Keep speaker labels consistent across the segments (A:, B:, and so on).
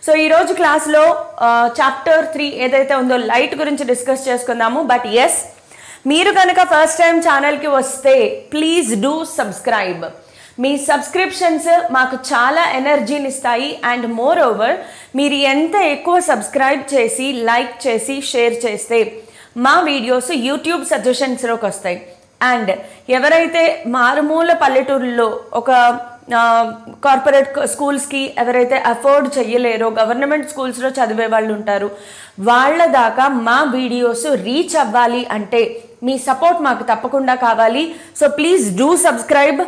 A: So ఈరోజు క్లాస్లో chapter 3 ఏదైతే ఉందో లైట్ గురించి డిస్కస్ చేసుకుందాము. బట్ ఎస్, మీరు కనుక ఫస్ట్ టైం ఛానల్కి వస్తే please do subscribe. Me subscriptions మాకు చాలా ఎనర్జీని ఇస్తాయి. అండ్ మోర్ ఓవర్, మీరు ఎంత ఎక్కువ సబ్స్క్రైబ్ చేసి లైక్ చేసి షేర్ చేస్తే మా వీడియోస్ యూట్యూబ్ సజెషన్స్లోకి వస్తాయి. అండ్ ఎవరైతే మారుమూల పల్లెటూరులో ఒక కార్పొరేట్ స్కూల్స్కి ఎవరైతే అఫోర్డ్ చెయ్యలేరో, గవర్నమెంట్ స్కూల్స్లో చదివే వాళ్ళు ఉంటారు, వాళ్ళ దాకా మా వీడియోస్ రీచ్ అవ్వాలి అంటే మీ సపోర్ట్ మాకు తప్పకుండా కావాలి. So please do subscribe.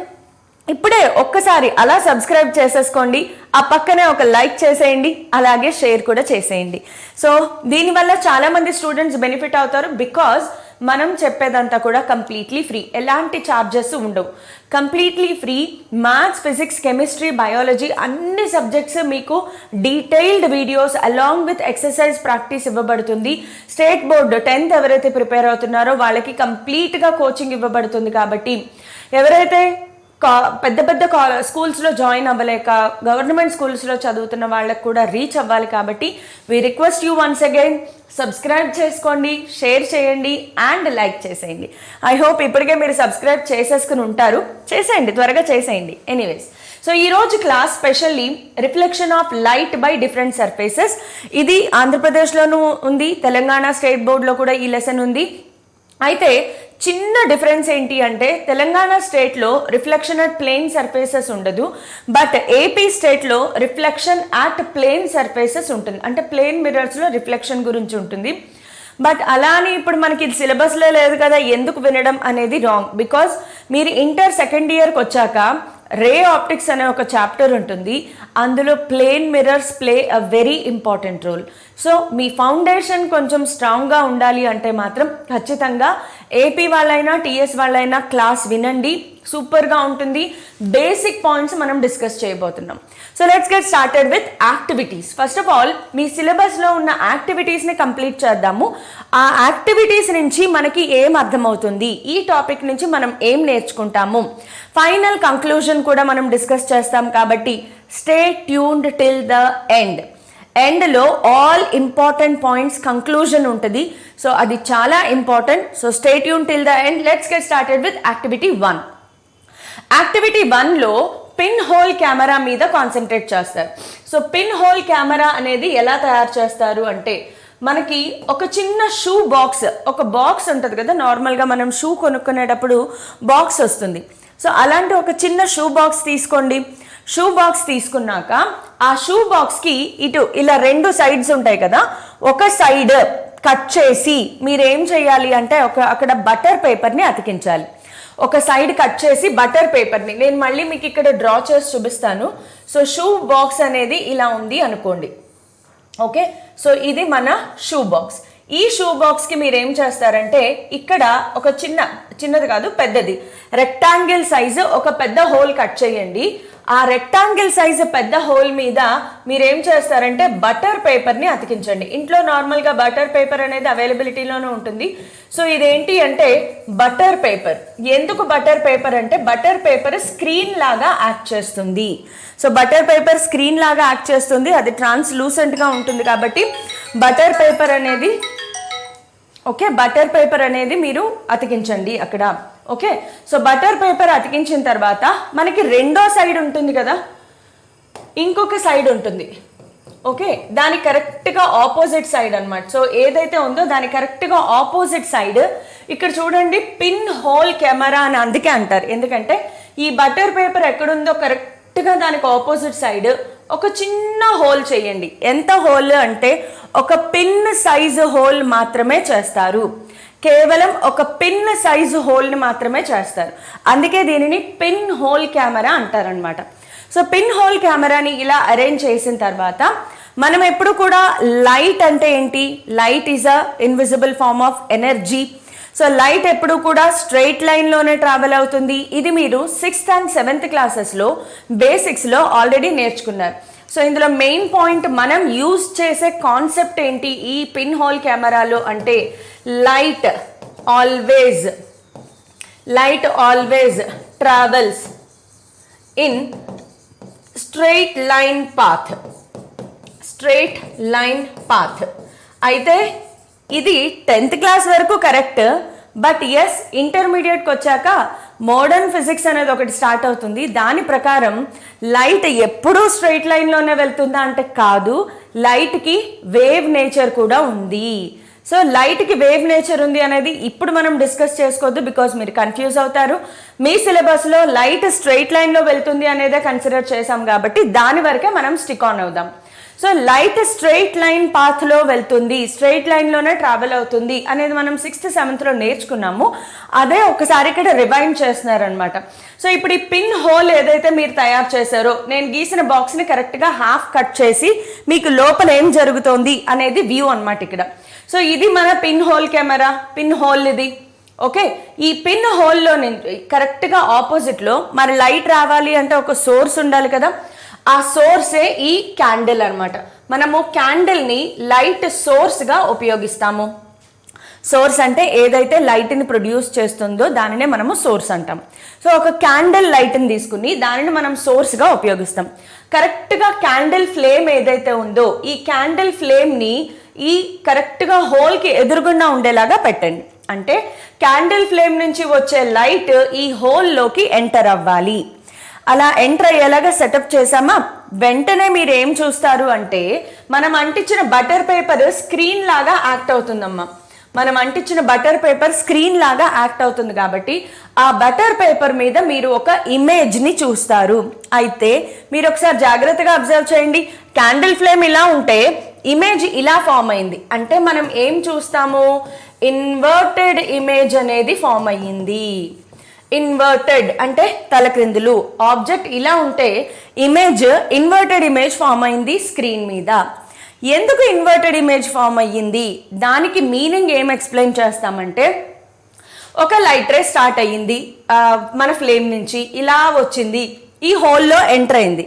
A: ఇప్పుడే ఒక్కసారి అలా సబ్స్క్రైబ్ చేసేసుకోండి, ఆ పక్కనే ఒక లైక్ చేసేయండి, అలాగే షేర్ కూడా చేసేయండి. సో దీనివల్ల చాలామంది స్టూడెంట్స్ బెనిఫిట్ అవుతారు. బికాజ్ మనం చెప్పేదంతా కూడా కంప్లీట్లీ ఫ్రీ, ఎలాంటి ఛార్జెస్ ఉండవు, completely free. Maths, physics, chemistry, biology అన్ని సబ్జెక్ట్స్ మీకు detailed videos along with exercise practice ఇవ్వబడుతుంది. స్టేట్ బోర్డు 10th ఎవరైతే ప్రిపేర్ అవుతున్నారో వాళ్ళకి కంప్లీట్గా కోచింగ్ ఇవ్వబడుతుంది. కాబట్టి ఎవరైతే పెద్ద పెద్ద స్కూల్స్లో జాయిన్ అవ్వలేక గవర్నమెంట్ స్కూల్స్లో చదువుతున్న వాళ్ళకి కూడా రీచ్ అవ్వాలి. కాబట్టి we request you once again, subscribe చేసుకోండి, షేర్ చేయండి అండ్ లైక్ చేసేయండి. ఐ హోప్ ఇప్పటికే మీరు సబ్స్క్రైబ్ చేసేసుకుని ఉంటారు. చేసేయండి, త్వరగా చేసేయండి. ఎనీవేస్, సో ఈరోజు class specially reflection of light by different surfaces. ఇది ఆంధ్రప్రదేశ్లోనూ ఉంది, తెలంగాణ స్టేట్ బోర్డులో కూడా ఈ లెసన్ ఉంది. అయితే చిన్న డిఫరెన్స్ ఏంటి అంటే, తెలంగాణ స్టేట్లో రిఫ్లెక్షన్ అట్ ప్లేన్ సర్ఫేసెస్ ఉండదు, బట్ ఏపీ స్టేట్లో రిఫ్లెక్షన్ అట్ ప్లేన్ సర్ఫేసెస్ ఉంటుంది. అంటే ప్లేన్ మిర్రర్స్లో రిఫ్లెక్షన్ గురించి ఉంటుంది. బట్ అలా అని ఇప్పుడు మనకి ఇది సిలబస్లో లేదు కదా, ఎందుకు వినడం అనేది రాంగ్. బికాజ్ మీరు ఇంటర్ సెకండ్ ఇయర్కి వచ్చాక రే ఆప్టిక్స్ అనే ఒక చాప్టర్ ఉంటుంది. అందులో plane mirrors play a very important role. So మీ ఫౌండేషన్ కొంచెం స్ట్రాంగ్గా ఉండాలి అంటే మాత్రం ఖచ్చితంగా ఏపీ వాళ్ళైనా టీఎస్ వాళ్ళైనా క్లాస్ వినండి, సూపర్గా ఉంటుంది. బేసిక్ పాయింట్స్ మనం డిస్కస్ చేయబోతున్నాం. So let's get started with activities. First of all మీ సిలబస్లో ఉన్న యాక్టివిటీస్ని కంప్లీట్ చేద్దాము. ఆ యాక్టివిటీస్ నుంచి మనకి ఏం అర్థమవుతుంది, ఈ టాపిక్ నుంచి మనం ఏం నేర్చుకుంటాము, ఫైనల్ కంక్లూజన్ కూడా మనం డిస్కస్ చేస్తాం. కాబట్టి stay tuned till the end. ఎండ్లో ఆల్ ఇంపార్టెంట్ పాయింట్స్ కంక్లూజన్ ఉంటుంది. సో అది చాలా important. So stay tune till the end. Let's get started with activity 1. Activity 1లో పిన్ హోల్ కెమెరా మీద కాన్సన్ట్రేట్ చేస్తారు. సో పిన్ హోల్ కెమెరా అనేది ఎలా తయారు చేస్తారు అంటే, మనకి ఒక చిన్న షూ బాక్స్, ఒక బాక్స్ ఉంటుంది కదా, నార్మల్గా మనం షూ కొనుక్కునేటప్పుడు బాక్స్ వస్తుంది. సో అలాంటి ఒక చిన్న షూ బాక్స్ తీసుకోండి. షూ బాక్స్ తీసుకున్నాక ఆ షూ బాక్స్కి ఇటు ఇలా 2 సైడ్స్ ఉంటాయి కదా, ఒక సైడ్ కట్ చేసి మీరు ఏం చేయాలి అంటే అక్కడ బటర్ పేపర్ని అతికించాలి. ఒక సైడ్ కట్ చేసి బటర్ పేపర్ని, నేను మళ్ళీ మీకు ఇక్కడ డ్రా చేసి చూపిస్తాను. సో షూ బాక్స్ అనేది ఇలా ఉంది అనుకోండి. ఓకే, సో ఇది మన షూ బాక్స్. ఈ షూ బాక్స్కి మీరు ఏం చేస్తారంటే, ఇక్కడ ఒక చిన్నది కాదు పెద్దది రెక్టాంగిల్ సైజు ఒక పెద్ద హోల్ కట్ చేయండి. ఆ రెక్టాంగిల్ సైజు పెద్ద హోల్ మీద మీరు ఏం చేస్తారంటే బటర్ పేపర్ని అతికించండి. ఇంట్లో నార్మల్గా బటర్ పేపర్ అనేది అవైలబిలిటీలోనే ఉంటుంది. సో ఇదేంటి అంటే బటర్ పేపర్. ఎందుకు బటర్ పేపర్ అంటే, బటర్ పేపర్ స్క్రీన్ లాగా యాక్ట్ చేస్తుంది. సో బటర్ పేపర్ స్క్రీన్ లాగా యాక్ట్ చేస్తుంది, అది ట్రాన్స్లూసెంట్గా ఉంటుంది. కాబట్టి బటర్ పేపర్ అనేది బటర్ పేపర్ అనేది మీరు అతికించండి అక్కడ. ఓకే, సో బటర్ పేపర్ అతికించిన తర్వాత మనకి రెండో సైడ్ ఉంటుంది కదా, ఇంకొక సైడ్ ఉంటుంది. ఓకే, దాని కరెక్ట్గా ఆపోజిట్ సైడ్ అనమాట. సో ఏదైతే ఉందో దాని కరెక్ట్గా ఆపోజిట్ సైడ్ ఇక్కడ చూడండి, పిన్ హోల్ కెమెరా అని అందుకే అంటారు. ఎందుకంటే ఈ బటర్ పేపర్ ఎక్కడుందో కరెక్ట్గా దానికి ఆపోజిట్ సైడ్ ఒక చిన్న హోల్ చేయండి. ఎంత హోల్ అంటే ఒక పిన్ సైజు హోల్ మాత్రమే చేస్తారు. కేవలం ఒక పిన్ సైజు హోల్ని మాత్రమే చేస్తారు. అందుకే దీనిని పిన్ హోల్ కెమెరా అంటారనమాట. సో పిన్ హోల్ కెమెరాని ఇలా అరేంజ్ చేసిన తర్వాత మనం ఎప్పుడు కూడా లైట్ అంటే ఏంటి, light is a invisible form of energy. So light ఎప్పుడు కూడా స్ట్రైట్ లైన్లోనే ట్రావెల్ అవుతుంది. ఇది మీరు 6th and 7th క్లాసెస్లో బేసిక్స్లో ఆల్రెడీ నేర్చుకున్నారు. సో ఇందులో మెయిన్ పాయింట్ మనం యూజ్ చేసే కాన్సెప్ట్ ఏంటి ఈ పిన్ హోల్ కెమెరాలో అంటే, light always travels in straight line path. Straight line path. అయితే ఇది 10th క్లాస్ వరకు కరెక్ట్, బట్ ఎస్ ఇంటర్మీడియట్కి వచ్చాక మోడర్న్ ఫిజిక్స్ అనేది ఒకటి స్టార్ట్ అవుతుంది. దాని ప్రకారం లైట్ ఎప్పుడూ స్ట్రైట్ లైన్లోనే వెళ్తుందా అంటే కాదు, లైట్కి వేవ్ నేచర్ కూడా ఉంది. సో లైట్కి వేవ్ నేచర్ ఉంది అనేది ఇప్పుడు మనం డిస్కస్ చేసుకోవద్దు, బికాజ్ మీరు కన్ఫ్యూజ్ అవుతారు. మీ సిలబస్లో లైట్ స్ట్రైట్ లైన్లో వెళ్తుంది అనేదే కన్సిడర్ చేసాం కాబట్టి దాని వరకే మనం స్టిక్ ఆన్ అవుదాం. సో లైట్ స్ట్రైట్ లైన్ పాత్లో వెళ్తుంది, స్ట్రైట్ లైన్లోనే ట్రావెల్ అవుతుంది అనేది మనం 6th 7thలో నేర్చుకున్నాము. అదే ఒకసారి ఇక్కడ రివైండ్ చేస్తున్నారనమాట. సో ఇప్పుడు ఈ పిన్ హోల్ ఏదైతే మీరు తయారు చేశారో, నేను గీసిన బాక్స్ని కరెక్ట్గా హాఫ్ కట్ చేసి మీకు లోపల ఏం జరుగుతోంది అనేది వ్యూ అనమాట ఇక్కడ. సో ఇది మన pin hole camera, pin hole ఇది. ఓకే, ఈ పిన్ హోల్లో కరెక్ట్గా ఆపోజిట్లో మరి లైట్ రావాలి అంటే ఒక సోర్స్ ఉండాలి కదా, ఆ సోర్సే ఈ క్యాండిల్ అనమాట. మనము క్యాండిల్ని లైట్ సోర్స్గా ఉపయోగిస్తాము. సోర్స్ అంటే ఏదైతే లైట్ని ప్రొడ్యూస్ చేస్తుందో దానినే మనము సోర్స్ అంటాం. సో ఒక క్యాండిల్ లైట్ని తీసుకుని దానిని మనం సోర్స్గా ఉపయోగిస్తాం. కరెక్ట్గా క్యాండిల్ ఫ్లేమ్ ఏదైతే ఉందో ఈ క్యాండిల్ ఫ్లేమ్ని ఈ కరెక్ట్గా హోల్కి ఎదురుగుండా ఉండేలాగా పెట్టండి. అంటే క్యాండిల్ ఫ్లేమ్ నుంచి వచ్చే లైట్ ఈ హోల్లోకి ఎంటర్ అవ్వాలి. అలా ఎంటర్ అయ్యేలాగా సెటప్ చేసామా, వెంటనే మీరు ఏం చూస్తారు అంటే మనం అంటించిన బటర్ పేపర్ స్క్రీన్ లాగా యాక్ట్ అవుతుందమ్మా. మనం అంటించిన బటర్ పేపర్ స్క్రీన్ లాగా యాక్ట్ అవుతుంది కాబట్టి ఆ బటర్ పేపర్ మీద మీరు ఒక ఇమేజ్ని చూస్తారు. అయితే మీరు ఒకసారి జాగ్రత్తగా అబ్జర్వ్ చేయండి, క్యాండిల్ ఫ్లేమ్ ఇలా ఉంటే ఇమేజ్ ఇలా ఫామ్ అయింది అంటే మనం ఏం చూస్తాము, ఇన్వర్టెడ్ ఇమేజ్ అనేది ఫామ్ అయ్యింది. ఇన్వర్టెడ్ అంటే తలక్రిందులు. ఆబ్జెక్ట్ ఇలా ఉంటే ఇమేజ్ ఇన్వర్టెడ్ ఇమేజ్ ఫామ్ అయింది స్క్రీన్ మీద. ఎందుకు ఇన్వర్టెడ్ ఇమేజ్ ఫామ్ అయ్యింది, దానికి మీనింగ్ ఏం ఎక్స్ప్లెయిన్ చేస్తామంటే, ఒక లైట్ రే స్టార్ట్ అయ్యింది మన ఫ్లేమ్ నుంచి, ఇలా వచ్చింది ఈ హోల్లో ఎంటర్ అయింది.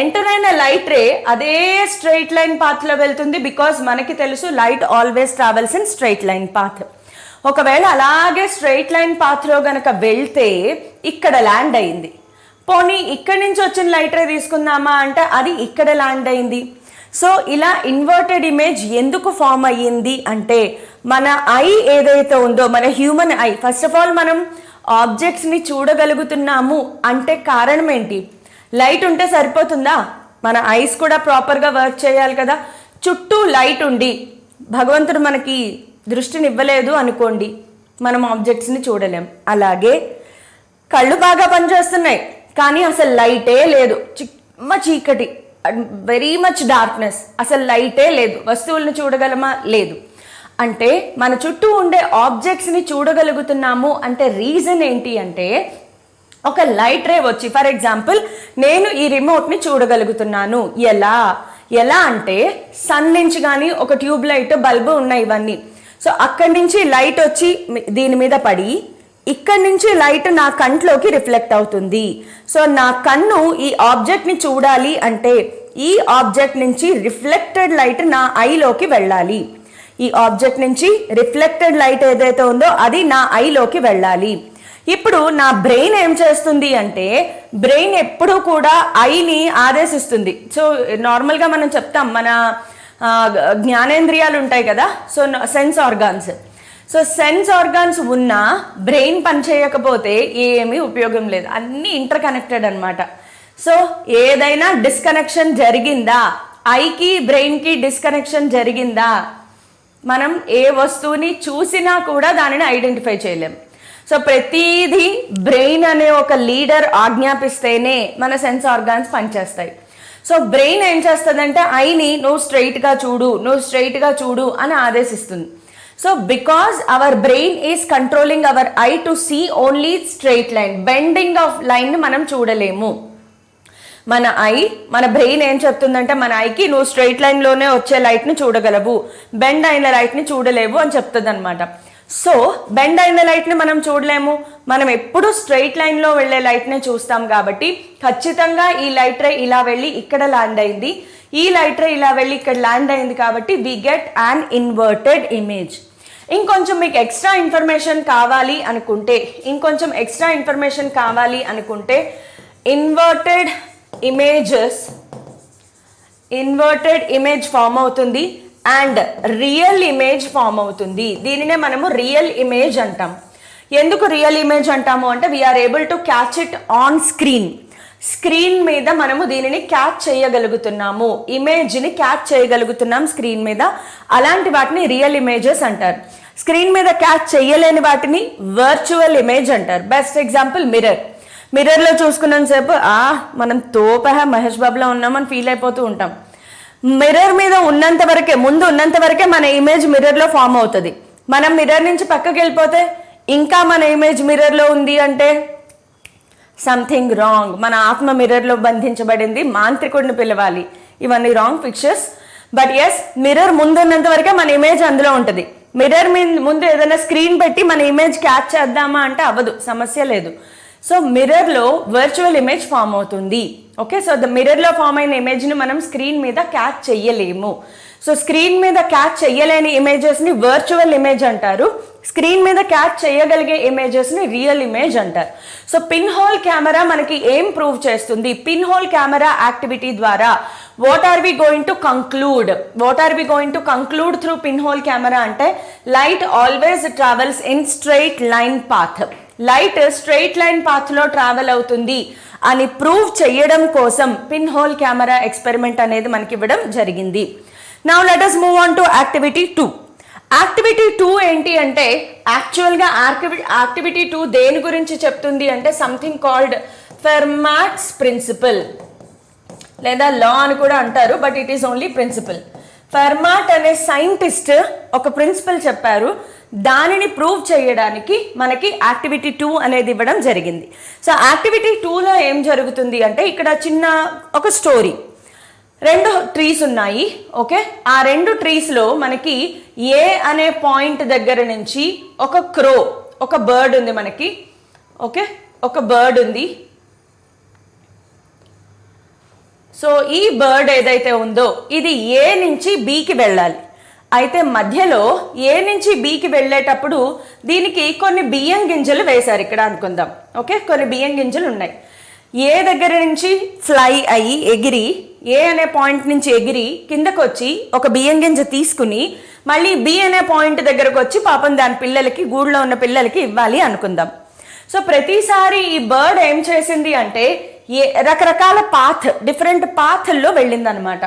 A: ఎంటర్ అయిన లైట్ రే అదే స్ట్రైట్ లైన్ పాత్లో వెళ్తుంది, బికాజ్ మనకి తెలుసు light always travels in straight line path. ఒకవేళ అలాగే స్ట్రైట్ లైన్ పాత్లో గనక వెళ్తే ఇక్కడ ల్యాండ్ అయింది. పోనీ ఇక్కడి నుంచి వచ్చిన లైట్ రే తీసుకుందామా అంటే అది ఇక్కడ ల్యాండ్ అయింది. సో ఇలా ఇన్వర్టెడ్ ఇమేజ్ ఎందుకు ఫామ్ అయ్యింది అంటే, మన ఐ ఏదైతే ఉందో మన human I, first of all మనం ఆబ్జెక్ట్స్ని చూడగలుగుతున్నాము అంటే కారణం ఏంటి, లైట్ ఉంటే సరిపోతుందా, మన ఐస్ కూడా ప్రాపర్గా వర్క్ చేయాలి కదా. చుట్టూ లైట్ ఉండి భగవంతుడు మనకి దృష్టిని ఇవ్వలేదు అనుకోండి, మనం ఆబ్జెక్ట్స్ని చూడలేం. అలాగే కళ్ళు బాగా పనిచేస్తున్నాయి కానీ అసలు లైటే లేదు, చిమ్మ చీకటి, వెరీ మచ్ డార్క్నెస్, అసలు లైటే లేదు, వస్తువులను చూడగలమా, లేదు. అంటే మన చుట్టూ ఉండే ఆబ్జెక్ట్స్ని చూడగలుగుతున్నాము అంటే రీజన్ ఏంటి అంటే, ఒక లైట్ రే వచ్చి, ఫర్ ఎగ్జాంపుల్ నేను ఈ రిమోట్ని చూడగలుగుతున్నాను. ఎలా అంటే సన్ నుంచి కానీ ఒక ట్యూబ్ లైట్ బల్బు ఉన్నాయి ఇవన్నీ. సో అక్కడి నుంచి లైట్ వచ్చి దీని మీద పడి ఇక్కడి నుంచి లైట్ నా కంట్లోకి రిఫ్లెక్ట్ అవుతుంది. సో నా కన్ను ఈ ఆబ్జెక్ట్ని చూడాలి అంటే ఈ ఆబ్జెక్ట్ నుంచి రిఫ్లెక్టెడ్ లైట్ నా ఐలోకి వెళ్ళాలి. ఈ ఆబ్జెక్ట్ నుంచి రిఫ్లెక్టెడ్ లైట్ ఏదైతే ఉందో అది నా ఐలోకి వెళ్ళాలి. ఇప్పుడు నా బ్రెయిన్ ఏం చేస్తుంది అంటే, బ్రెయిన్ ఎప్పుడూ కూడా ఐని ఆదేశిస్తుంది. సో నార్మల్గా మనం చెప్తాం మన జ్ఞానేంద్రియాలు ఉంటాయి కదా, so sense organs. So sense organs ఉన్నా బ్రెయిన్ పనిచేయకపోతే ఏమీ ఉపయోగం లేదు, అన్నీ ఇంటర్ కనెక్టెడ్ అనమాట. సో ఏదైనా డిస్కనెక్షన్ జరిగిందా, ఐకి బ్రెయిన్కి డిస్కనెక్షన్ జరిగిందా, మనం ఏ వస్తువుని చూసినా కూడా దానిని ఐడెంటిఫై చేయలేం. సో ప్రతిదీ బ్రెయిన్ అనే ఒక లీడర్ ఆజ్ఞాపిస్తేనే మన సెన్స్ ఆర్గాన్స్ పనిచేస్తాయి. సో బ్రెయిన్ ఏం చేస్తుందంటే ఐని నువ్వు స్ట్రైట్గా చూడు అని ఆదేశిస్తుంది. So because our brain is controlling our eye to see only straight line, bending of లైన్ని మనం చూడలేము. మన బ్రెయిన్ ఏం చెప్తుందంటే మన ఐకి నువ్వు స్ట్రైట్ లైన్లోనే వచ్చే లైట్ని చూడగలవు, బెండ్ అయిన లైట్ని చూడలేవు అని చెప్తుంది అనమాట. సో బెండ్ అయిన లైట్ని మనం చూడలేము, మనం ఎప్పుడు స్ట్రైట్ లైన్లో వెళ్ళే లైట్నే చూస్తాం కాబట్టి ఖచ్చితంగా ఈ లైట్ రే ఇలా వెళ్ళి ఇక్కడ ల్యాండ్ అయింది, ఈ లైట్ రే ఇలా వెళ్ళి ఇక్కడ ల్యాండ్ అయింది కాబట్టి we get an inverted image. ఇంకొంచెం మీకు ఎక్స్ట్రా ఇన్ఫర్మేషన్ కావాలి అనుకుంటే inverted images inverted image form అవుతుంది అండ్ రియల్ ఇమేజ్ ఫామ్ అవుతుంది. దీనినే మనము రియల్ ఇమేజ్ అంటాం. ఎందుకు రియల్ ఇమేజ్ అంటాము అంటే we are able to catch it on screen. Screen మీద మనము దీనిని క్యాచ్ చేయగలుగుతున్నాము, ఇమేజ్ని క్యాచ్ చేయగలుగుతున్నాం స్క్రీన్ మీద. అలాంటి వాటిని రియల్ ఇమేజెస్ అంటారు. స్క్రీన్ మీద క్యాచ్ చేయలేని వాటిని వర్చువల్ ఇమేజ్ అంటారు. Best example mirror. మిర్రర్లో చూసుకున్నంతసేపు మనం మహేష్ బాబులో ఉన్నామని ఫీల్ అయిపోతూ ఉంటాం. మిర్రర్ మీద ఉన్నంత వరకే, ముందు ఉన్నంత వరకే మన ఇమేజ్ మిర్రర్లో ఫామ్ అవుతుంది. మనం మిర్రర్ నుంచి పక్కకి వెళ్ళిపోతే ఇంకా మన ఇమేజ్ మిర్రర్లో ఉంది అంటే సంథింగ్ రాంగ్. మన ఆత్మ మిర్రర్లో బంధించబడింది, మాంత్రికుడిని పిలవాలి. ఇవన్నీ wrong pictures. But yes, mirror ముందు ఉన్నంత వరకే మన ఇమేజ్ అందులో ఉంటుంది. మిర్రర్ ముందు ఏదైనా స్క్రీన్ పెట్టి మన ఇమేజ్ క్యాచ్ చేద్దామా అంటే అవ్వదు, సమస్య లేదు. సో మిర్రర్లో వర్చువల్ ఇమేజ్ ఫామ్ అవుతుంది. ఓకే, సో మిర్రర్లో ఫామ్ అయిన ఇమేజ్ని మనం స్క్రీన్ మీద క్యాచ్ చెయ్యలేము. సో స్క్రీన్ మీద క్యాచ్ చెయ్యలేని ఇమేజెస్ని వర్చువల్ ఇమేజ్ అంటారు. స్క్రీన్ మీద క్యాచ్ చేయగలిగే ఇమేజెస్ని రియల్ ఇమేజ్ అంటారు. సో పిన్ హోల్ కెమెరా మనకి ఏం ప్రూవ్ చేస్తుంది? పిన్ హోల్ కెమెరా యాక్టివిటీ ద్వారా what are we going to conclude through pinhole camera అంటే light always travels in straight line path. Light straight line పాత్లో travel అవుతుంది అని prove చేయడం కోసం pin hole camera experiment అనేది మనకి ఇవ్వడం జరిగింది. Now let us move on to activity 2. Activity 2 ఏంటి అంటే యాక్చువల్గా యాక్టివిటీ 2 దేని గురించి చెప్తుంది అంటే సంథింగ్ కాల్డ్ ఫెర్మాట్స్ ప్రిన్సిపల్ లేదా లా అని కూడా అంటారు, but it is only principle. Fermat అనే సైంటిస్ట్ ఒక ప్రిన్సిపల్ చెప్పారు, దానిని ప్రూవ్ చేయడానికి మనకి యాక్టివిటీ 2 అనేది ఇవ్వడం జరిగింది. సో యాక్టివిటీ 2లో ఏం జరుగుతుంది అంటే ఇక్కడ చిన్న ఒక స్టోరీ. 2 ట్రీస్ ఉన్నాయి. ఓకే, ఆ 2 ట్రీస్లో మనకి ఏ అనే పాయింట్ దగ్గర నుంచి ఒక బర్డ్ ఉంది మనకి. ఓకే, ఒక బర్డ్ ఉంది. సో ఈ బర్డ్ ఏదైతే ఉందో ఇది ఏ నుంచి బికి వెళ్ళాలి. అయితే మధ్యలో ఏ నుంచి బికి వెళ్ళేటప్పుడు దీనికి కొన్ని బియ్యం గింజలు వేశారు ఇక్కడ అనుకుందాం. ఓకే, కొన్ని బియ్యం గింజలు ఉన్నాయి. ఏ దగ్గర నుంచి ఫ్లై అయ్యి ఎగిరి ఏ అనే పాయింట్ నుంచి ఎగిరి కిందకు వచ్చి ఒక బియ్యం గింజ తీసుకుని మళ్ళీ బి అనే పాయింట్ దగ్గరకు వచ్చి పాపం దాని పిల్లలకి, గూడులో ఉన్న పిల్లలకి ఇవ్వాలి అనుకుందాం. సో ప్రతిసారి ఈ బర్డ్ ఏం చేసింది అంటే రకరకాల డిఫరెంట్ పాత్ల్లో వెళ్ళింది అనమాట.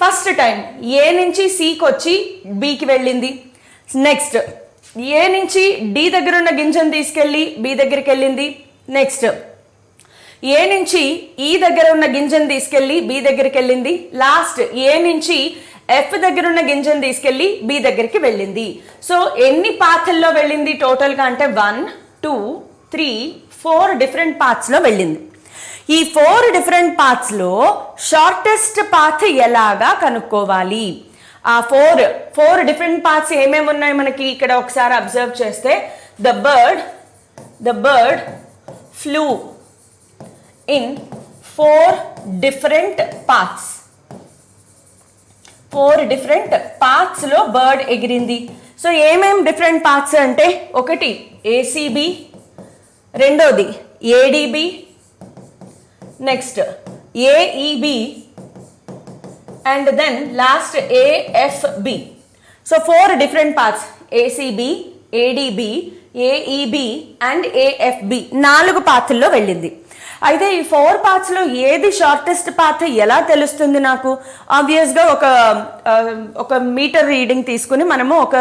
A: ఫస్ట్ టైం ఏ నుంచి సికి వచ్చి బికి వెళ్ళింది. నెక్స్ట్ ఏ నుంచి డి దగ్గర ఉన్న గింజను తీసుకెళ్ళి బి దగ్గరికి వెళ్ళింది. నెక్స్ట్ ఏ నుంచి ఈ దగ్గర ఉన్న గింజను తీసుకెళ్ళి బి దగ్గరికి వెళ్ళింది. లాస్ట్ ఏ నుంచి ఎఫ్ దగ్గర ఉన్న గింజను తీసుకెళ్ళి బి దగ్గరికి వెళ్ళింది. సో ఎన్ని పాత్ల్లో వెళ్ళింది టోటల్గా అంటే 1, 2, 3, 4 డిఫరెంట్ పాత్స్లో వెళ్ళింది. ఈ 4 డిఫరెంట్ పాత్స్లో షార్టెస్ట్ పాత్ ఎలాగా కనుక్కోవాలి? ఆ 4 డిఫరెంట్ పాత్స్ ఏమేమి ఉన్నాయి మనకి ఇక్కడ ఒకసారి అబ్జర్వ్ చేస్తే the bird flew in 4 different paths. 4 different paths లో బర్డ్ ఎగిరింది. సో ఏమేం డిఫరెంట్ పాత్స్ అంటే ఒకటి ఏసీబీ, రెండోది ADB, next AEB and then last AFB. So 4 different paths ACB, ADB, AEB and AFB 4 పాత్ల్లో వెళ్ళింది. అయితే ఈ 4 పాత్స్లో ఏది షార్టెస్ట్ పాత్ ఎలా తెలుస్తుంది నాకు? ఆబ్వియస్గా ఒక మీటర్ రీడింగ్ తీసుకుని మనము ఒక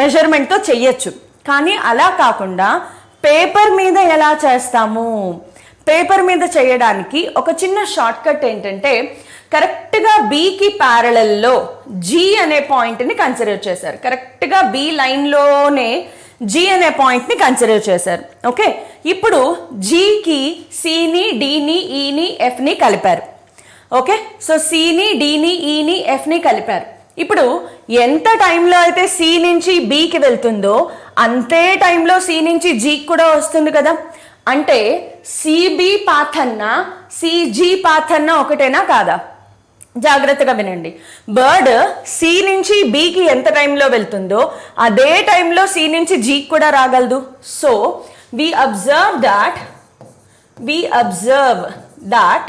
A: మెజర్మెంట్తో చెయ్యొచ్చు. కానీ అలా కాకుండా పేపర్ మీద ఎలా చేస్తాము? పేపర్ మీద చేయడానికి ఒక చిన్న షార్ట్ కట్ ఏంటంటే కరెక్ట్గా బికి ప్యారలల్లో జీ అనే పాయింట్ని కన్సిడర్ చేశారు. కరెక్ట్గా బి లైన్లోనే జీ అనే పాయింట్ని కన్సిడర్ చేశారు. ఓకే, ఇప్పుడు జీకి సిని, డిని, ఈని, ఎఫ్ని కలిపారు. ఓకే, సో సిని, డిని, ఈని, ఎఫ్ని కలిపారు. ఇప్పుడు ఎంత టైంలో అయితే సి నుంచి బికి వెళ్తుందో అంతే టైంలో సి నుంచి జీకి కూడా వస్తుంది కదా. అంటే సిబి పాత్ అన్నా సిజీ పాత్ అన్నా ఒకటేనా కాదా? జాగ్రత్తగా వినండి. బర్డ్ సి నుంచి బికి ఎంత టైంలో వెళ్తుందో అదే టైంలో సి నుంచి జీకి కూడా రాగలదు. So we observe that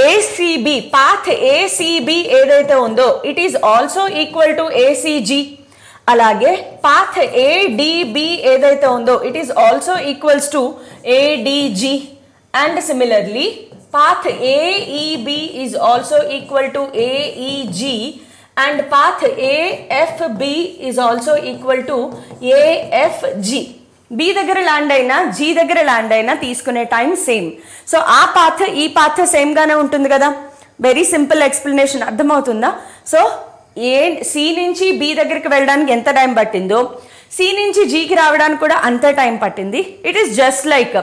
A: ACB, path ACB ఏదైతే ఉందో it is also equal to ACG. అలాగే పాత్ ఏడిబి ఏదైతే ఉందో it is also equals to ADG. And similarly path AEB is also equal to AEG and path AFB is also equal to AFG. B దగ్గర land అయినా G దగ్గర land అయినా తీసుకునే time same. So ఆ path ఈ path same గానే ఉంటుంది కదా. వెరీ సింపుల్ ఎక్స్ప్లెనేషన్, అర్థమవుతుందా? సో సి నుంచి బి దగ్గరికి వెళ్ళడానికి ఎంత టైం పట్టిందో సి నుంచి జీకి రావడానికి కూడా అంతే టైం పట్టింది. ఇట్ ఈస్ జస్ట్ లైక్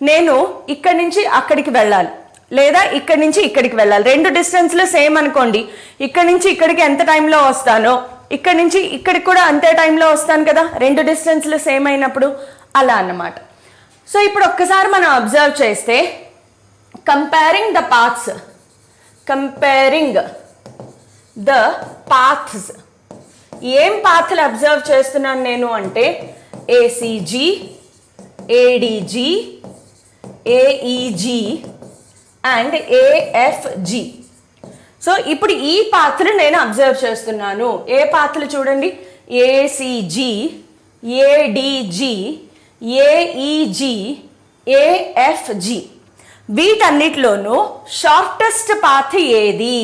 A: నేను ఇక్కడి నుంచి అక్కడికి వెళ్ళాలి లేదా ఇక్కడి నుంచి ఇక్కడికి వెళ్ళాలి, రెండు డిస్టెన్స్లు సేమ్ అనుకోండి. ఇక్కడి నుంచి ఇక్కడికి ఎంత టైంలో వస్తానో ఇక్కడి నుంచి ఇక్కడికి కూడా అంతే టైంలో వస్తాను కదా, రెండు డిస్టెన్స్లు సేమ్ అయినప్పుడు. అలా అన్నమాట. సో ఇప్పుడు ఒక్కసారి మనం అబ్జర్వ్ చేస్తే కంపేరింగ్ ద పాత్స్, ఏం పాత్లు అబ్జర్వ్ చేస్తున్నాను నేను అంటే ఏసీజీ, ఏడిజి, ఏఈజి అండ్ ఏఎఫ్జి. సో ఇప్పుడు ఈ పాత్రలు నేను అబ్జర్వ్ చేస్తున్నాను. ఏ పాత్రలు చూడండి, ఏసీజీ, ఏడిజి, ఏఈజి, ఏఎఫ్జి. వీటన్నిటిలోనూ షార్టెస్ట్ పాత్ ఏది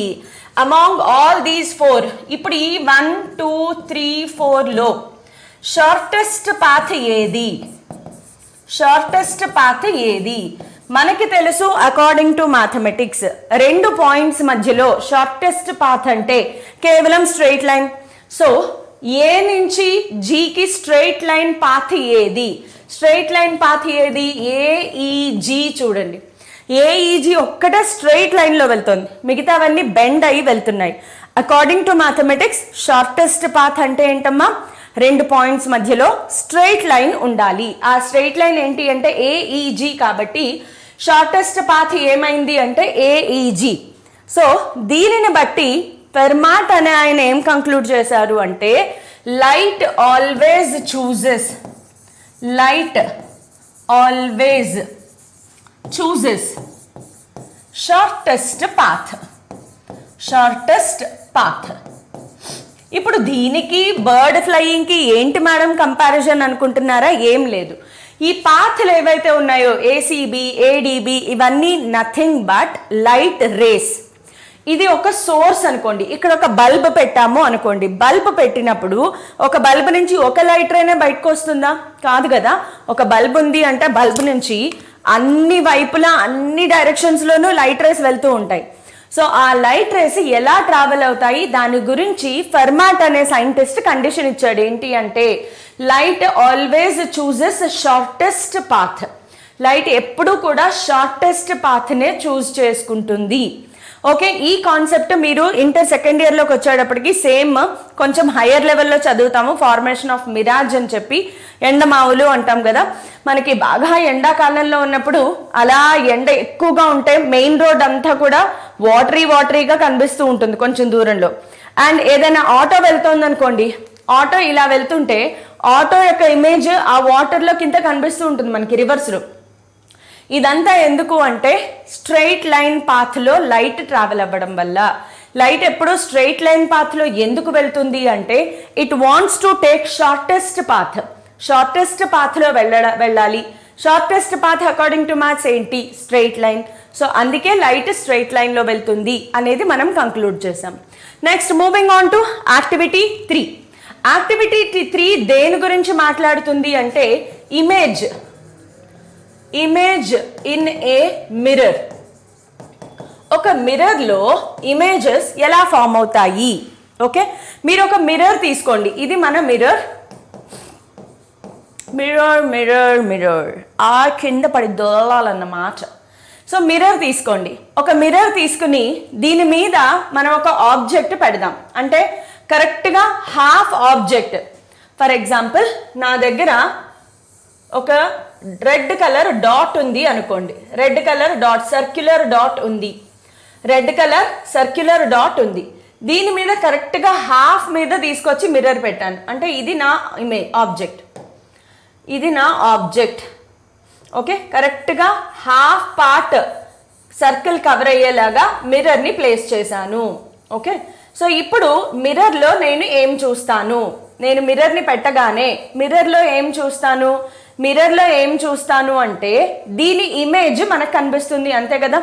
A: అమాంగ్ ఆల్ దీస్ 4? ఇప్పుడు ఈ 1, 2, 3, 4లో షార్టెస్ట్ పాత్ ఏది? షార్టెస్ట్ పాత్ ఏది? మనకి తెలుసు అకార్డింగ్ టు మ్యాథమెటిక్స్ 2 పాయింట్స్ మధ్యలో షార్టెస్ట్ పాత్ అంటే కేవలం స్ట్రెయిట్ లైన్. సో ఏ నుంచి జీకి స్ట్రెయిట్ లైన్ పాత్ ఏది? స్ట్రెయిట్ లైన్ పాత్ ఏది? ఏఈజీ. చూడండి, ఏఈజీ ఒక్కటే స్ట్రెయిట్ లైన్లో వెళ్తుంది, మిగతావన్నీ బెండ్ అయ్యి వెళ్తున్నాయి. According to mathematics shortest path అంటే ఏంటమ్మా? 2 పాయింట్స్ మధ్యలో స్ట్రెయిట్ లైన్ ఉండాలి. ఆ స్ట్రెయిట్ లైన్ ఏంటి అంటే ఏఈజీ. కాబట్టి షార్టెస్ట్ పాత్ ఏమైంది అంటే ఏఈజీ. సో దీనిని బట్టి ఫెర్మాట్ అనే ఆయన ఏం కంక్లూడ్ చేశారు అంటే light always chooses shortest path. ఇప్పుడు దీనికి బర్డ్ ఫ్లయింగ్కి ఏంటి మేడం కంపారిజన్ అనుకుంటున్నారా? ఏం లేదు. ఈ పాత్లు ఏవైతే ఉన్నాయో ఏసీబీ, ఏడిబి, ఇవన్నీ నథింగ్ బట్ లైట్ రేస్. ఇది ఒక సోర్స్ అనుకోండి. ఇక్కడ ఒక బల్బ్ పెట్టాము అనుకోండి. బల్బ్ పెట్టినప్పుడు ఒక బల్బ్ నుంచి ఒక లైట్ రేనే బయటకు వస్తుందా? కాదు కదా. ఒక బల్బ్ ఉంది అంటే బల్బ్ నుంచి అన్ని వైపులా అన్ని డైరెక్షన్స్లోనూ లైట్ రేస్ వెళ్తూ ఉంటాయి. సో ఆ లైట్ రేస్ ఎలా ట్రావెల్ అవుతాయి దాని గురించి ఫెర్మాట్ అనే సైంటిస్ట్ కండిషన్ ఇచ్చాడు. ఏంటి అంటే light always chooses shortest path. Light ఎప్పుడు కూడా షార్టెస్ట్ పాత్నే చూస్ చేసుకుంటుంది. ఓకే, ఈ కాన్సెప్ట్ మీరు ఇంటర్ సెకండ్ ఇయర్లోకి వచ్చేటప్పటికి సేమ్ కొంచెం హయ్యర్ లెవెల్లో చదువుతాము. ఫార్మేషన్ ఆఫ్ మిరాజ్ అని చెప్పి ఎండమావులు అంటాం కదా. మనకి బాగా ఎండాకాలంలో ఉన్నప్పుడు అలా ఎండ ఎక్కువగా ఉంటే మెయిన్ రోడ్ అంతా కూడా వాటరీగా కనిపిస్తూ ఉంటుంది కొంచెం దూరంలో. అండ్ ఏదైనా ఆటో వెళ్తుంది అనుకోండి, ఆటో ఇలా వెళ్తుంటే ఆటో యొక్క ఇమేజ్ ఆ వాటర్లో కింద కనిపిస్తూ ఉంటుంది మనకి రివర్స్లో. ఇదంతా ఎందుకు అంటే స్ట్రెయిట్ లైన్ పాత్లో లైట్ ట్రావెల్ అవ్వడం వల్ల. లైట్ ఎప్పుడు స్ట్రెయిట్ లైన్ పాత్లో ఎందుకు వెళ్తుంది అంటే it wants to take shortest పాత్లో వెళ్ళాలి. Shortest path according to maths ఏంటి? Straight line. సో అందుకే లైట్ స్ట్రెయిట్ లైన్లో వెళ్తుంది అనేది మనం కంక్లూడ్ చేసాం. Next moving on to activity 3. Activity 3 దేని గురించి మాట్లాడుతుంది అంటే ఇమేజ్ ఇన్ ఏ మిర్రర్. ఒక మిర్రర్లో ఇమేజెస్ ఎలా ఫామ్ అవుతాయి? ఓకే, మీరు ఒక మిర్రర్ తీసుకోండి. ఇది మన మిర్రర్ ఆ కింద పడి దొలాలన్నమాట. సో మిర్రర్ తీసుకోండి. ఒక మిర్రర్ తీసుకుని దీని మీద మనం ఒక ఆబ్జెక్ట్ పెడదాం. అంటే కరెక్ట్గా హాఫ్ ఆబ్జెక్ట్. ఫర్ ఎగ్జాంపుల్ నా దగ్గర ఒక రెడ్ కలర్ డాట్ ఉంది అనుకోండి. Red colour dot circular dot ఉంది. దీని మీద కరెక్ట్గా హాఫ్ మీద తీసుకొచ్చి మిర్రర్ పెట్టాను. అంటే ఇది నా ఆబ్జెక్ట్. ఓకే, కరెక్ట్గా హాఫ్ పార్ట్ సర్కిల్ కవర్ అయ్యేలాగా మిర్రర్ని ప్లేస్ చేశాను. ఓకే, సో ఇప్పుడు మిర్రర్లో నేను ఏం చూస్తాను? నేను మిర్రర్ని పెట్టగానే మిర్రర్లో ఏం చూస్తాను? మిర్రర్లో ఏం చూస్తాను అంటే దీని ఇమేజ్ మనకు కనిపిస్తుంది, అంతే కదా?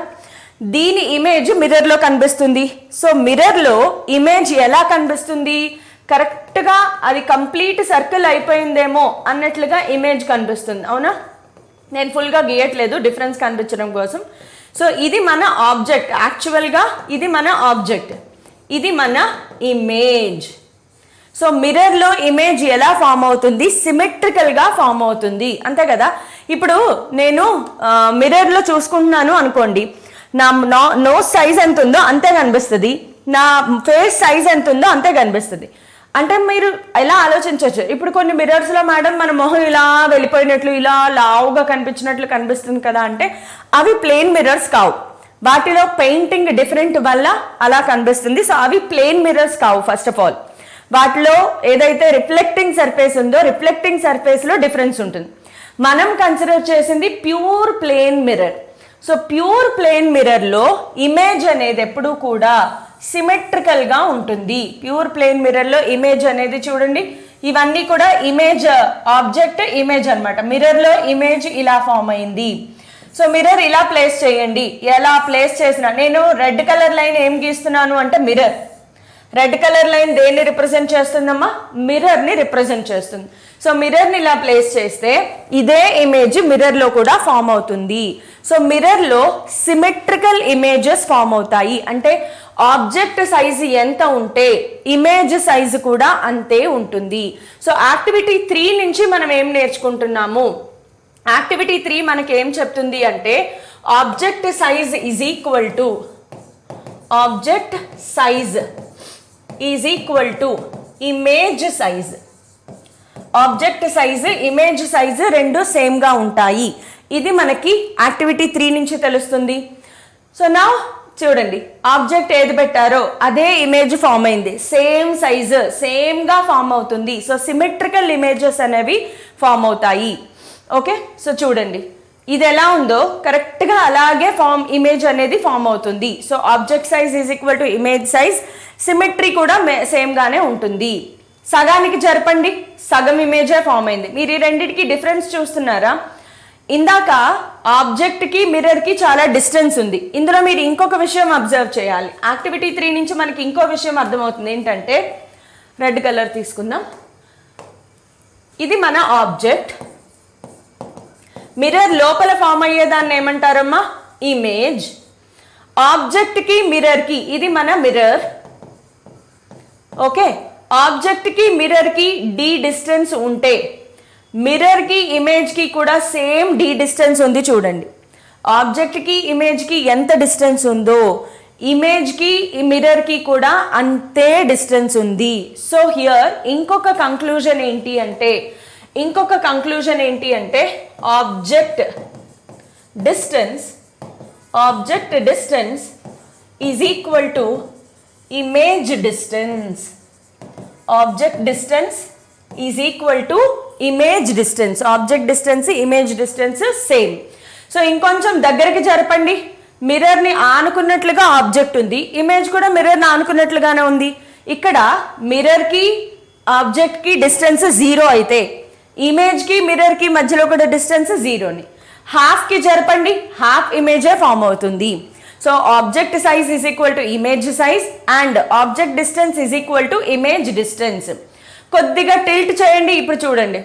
A: దీని ఇమేజ్ మిర్రర్లో కనిపిస్తుంది. సో మిర్రర్లో ఇమేజ్ ఎలా కనిపిస్తుంది? కరెక్ట్గా అది కంప్లీట్ సర్కిల్ అయిపోయిందేమో అన్నట్లుగా ఇమేజ్ కనిపిస్తుంది, అవునా? నేను ఫుల్గా గీయట్లేదు డిఫరెన్స్ కనిపించడం కోసం. సో ఇది మన ఆబ్జెక్ట్, యాక్చువల్గా ఇది మన ఆబ్జెక్ట్, ఇది మన ఇమేజ్. సో మిర్రర్లో ఇమేజ్ ఎలా ఫామ్ అవుతుంది? సిమెట్రికల్గా ఫామ్ అవుతుంది, అంతే కదా? ఇప్పుడు నేను మిర్రర్లో చూసుకుంటున్నాను అనుకోండి, నా నోస్ సైజ్ ఎంత ఉందో అంతే కనిపిస్తుంది, నా ఫేస్ సైజ్ ఎంత ఉందో అంతే కనిపిస్తుంది. అంటే మీరు ఎలా ఆలోచించవచ్చు, ఇప్పుడు కొన్ని మిర్రర్స్లో మేడం మన మొహం ఇలా వెళ్ళిపోయినట్లు, ఇలా లావుగా కనిపించినట్లు కనిపిస్తుంది కదా అంటే అవి ప్లెయిన్ మిర్రర్స్ కావు, వాటిలో పెయింటింగ్ డిఫరెంట్ వల్ల అలా కనిపిస్తుంది. సో అవి ప్లెయిన్ మిర్రర్స్ కావు. ఫస్ట్ ఆఫ్ ఆల్ వాటిలో ఏదైతే రిఫ్లెక్టింగ్ సర్ఫేస్ ఉందో రిఫ్లెక్టింగ్ సర్ఫేస్లో డిఫరెన్స్ ఉంటుంది. మనం కన్సిడర్ చేసింది pure plane mirror. So pure plane మిర్రర్లో ఇమేజ్ అనేది ఎప్పుడూ కూడా సిమెట్రికల్గా ఉంటుంది. ప్యూర్ ప్లెయిన్ మిర్రర్లో ఇమేజ్ అనేది చూడండి, ఇవన్నీ కూడా ఇమేజ్, ఆబ్జెక్ట్ ఇమేజ్ అనమాట. మిర్రర్లో ఇమేజ్ ఇలా ఫామ్ అయింది. సో మిర్రర్ ఇలా ప్లేస్ చేయండి. ఎలా ప్లేస్ చేసిన, నేను రెడ్ కలర్ లైన్ ఏం గీస్తున్నాను అంటే మిర్రర్. రెడ్ కలర్ లైన్ దేన్ని రిప్రజెంట్ చేస్తుందమ్మా? మిర్రర్ని రిప్రజెంట్ చేస్తుంది. సో మిర్రర్ని ఇలా ప్లేస్ చేస్తే ఇదే ఇమేజ్ మిర్రర్లో కూడా ఫామ్ అవుతుంది. సో మిర్రర్లో సిమెట్రికల్ ఇమేజెస్ ఫామ్ అవుతాయి. అంటే ఆబ్జెక్ట్ సైజు ఎంత ఉంటే ఇమేజ్ సైజు కూడా అంతే ఉంటుంది. సో యాక్టివిటీ 3 నుంచి మనం ఏం నేర్చుకుంటున్నాము? యాక్టివిటీ 3 మనకి ఏం చెప్తుంది అంటే object size is equal to object size is equal to image size. Object size image size రెండు సేమ్గా ఉంటాయి. ఇది మనకి యాక్టివిటీ 3 నుంచి తెలుస్తుంది. సో నా చూడండి, ఆబ్జెక్ట్ ఏది పెట్టారో అదే ఇమేజ్ ఫామ్ అయింది, సేమ్ సైజు సేమ్గా ఫామ్ అవుతుంది. సో సిమెట్రికల్ ఇమేజెస్ అనేవి ఫామ్ అవుతాయి. ఓకే, సో చూడండి ఇది ఎలా ఉందో కరెక్ట్గా అలాగే ఇమేజ్ అనేది ఫామ్ అవుతుంది. So object size is equal to image size, symmetry కూడా సేమ్గానే ఉంటుంది. సగానికి జరపండి, సగం ఇమేజే ఫామ్ అయింది. మీరు ఈ రెండింటికి డిఫరెన్స్ చూస్తున్నారా? ఇందాక ఆబ్జెక్ట్కి మిర్రర్కి చాలా డిస్టెన్స్ ఉంది. ఇందులో మీరు ఇంకొక విషయం అబ్జర్వ్ చేయాలి. యాక్టివిటీ 3 నుంచి మనకి ఇంకో విషయం అర్థమవుతుంది. ఏంటంటే రెడ్ కలర్ తీసుకుందాం. ఇది మన ఆబ్జెక్ట్. మిర్రర్ లోపల ఫామ్ అయ్యేదాన్ని ఏమంటారమ్మా? ఇమేజ్. ఆబ్జెక్ట్కి మిర్రర్కి ఇది మన మిర్రర్. ఓకే, ఆబ్జెక్ట్కి మిర్రర్కి డి డిస్టెన్స్ ఉంటే మిర్రర్కి ఇమేజ్కి కూడా సేమ్ డి డిస్టెన్స్ ఉంది. చూడండి, ఆబ్జెక్ట్కి ఇమేజ్కి ఎంత డిస్టెన్స్ ఉందో ఇమేజ్కి మిర్రర్కి కూడా అంతే డిస్టెన్స్ ఉంది. సో హియర్ ఇంకొక కంక్లూజన్ ఏంటి అంటే object distance is equal to image distance. Object distance is equal to image distance. Object distance image distance same. So ఇంకొంచెం దగ్గరికి జరపండి. మిర్రర్ని ఆనుకున్నట్లుగా ఆబ్జెక్ట్ ఉంది, ఇమేజ్ కూడా మిర్రర్ని ఆనుకున్నట్లుగానే ఉంది. ఇక్కడ మిర్రర్కి ఆబ్జెక్ట్కి డిస్టెన్స్ 0 అయితే ఇమేజ్కి మిర్రర్కి మధ్యలో కూడా డిస్టెన్స్ 0ని హాఫ్కి జరపండి, హాఫ్ ఇమేజే ఫామ్ అవుతుంది. So object size is equal to image size and object distance is equal to image distance. కొద్దిగా టిల్ట్ చేయండి. ఇప్పుడు చూడండి,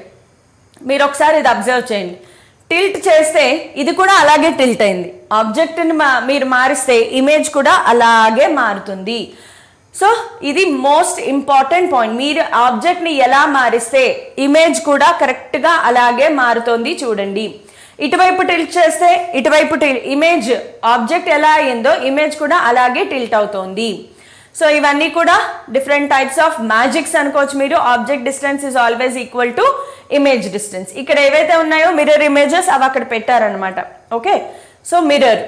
A: మీరు ఒకసారి ఇది అబ్జర్వ్ చేయండి. టిల్ట్ చేస్తే ఇది కూడా అలాగే టిల్ట్ అయింది. ఆబ్జెక్ట్ని మీరు మారిస్తే ఇమేజ్ కూడా అలాగే మారుతుంది. సో ఇది మోస్ట్ ఇంపార్టెంట్ పాయింట్. మీరు ఆబ్జెక్ట్ని ఎలా మారిస్తే ఇమేజ్ కూడా కరెక్ట్గా అలాగే మారుతుంది. చూడండి, ఇటువైపు టిల్ట్ చేస్తే ఇటువైపు ఇమేజ్ ఆబ్జెక్ట్ ఎలా అయిందో ఇమేజ్ కూడా అలాగే టిల్ట్ అవుతోంది. సో ఇవన్నీ కూడా డిఫరెంట్ టైప్స్ ఆఫ్ మ్యాజిక్స్ అనుకోవచ్చు మీరు. Object distance is always equal to image distance. ఇక్కడ ఏవైతే ఉన్నాయో మిర్రర్ ఇమేజెస్ అవి అక్కడ పెట్టారనమాట. ఓకే, సో మిర్రర్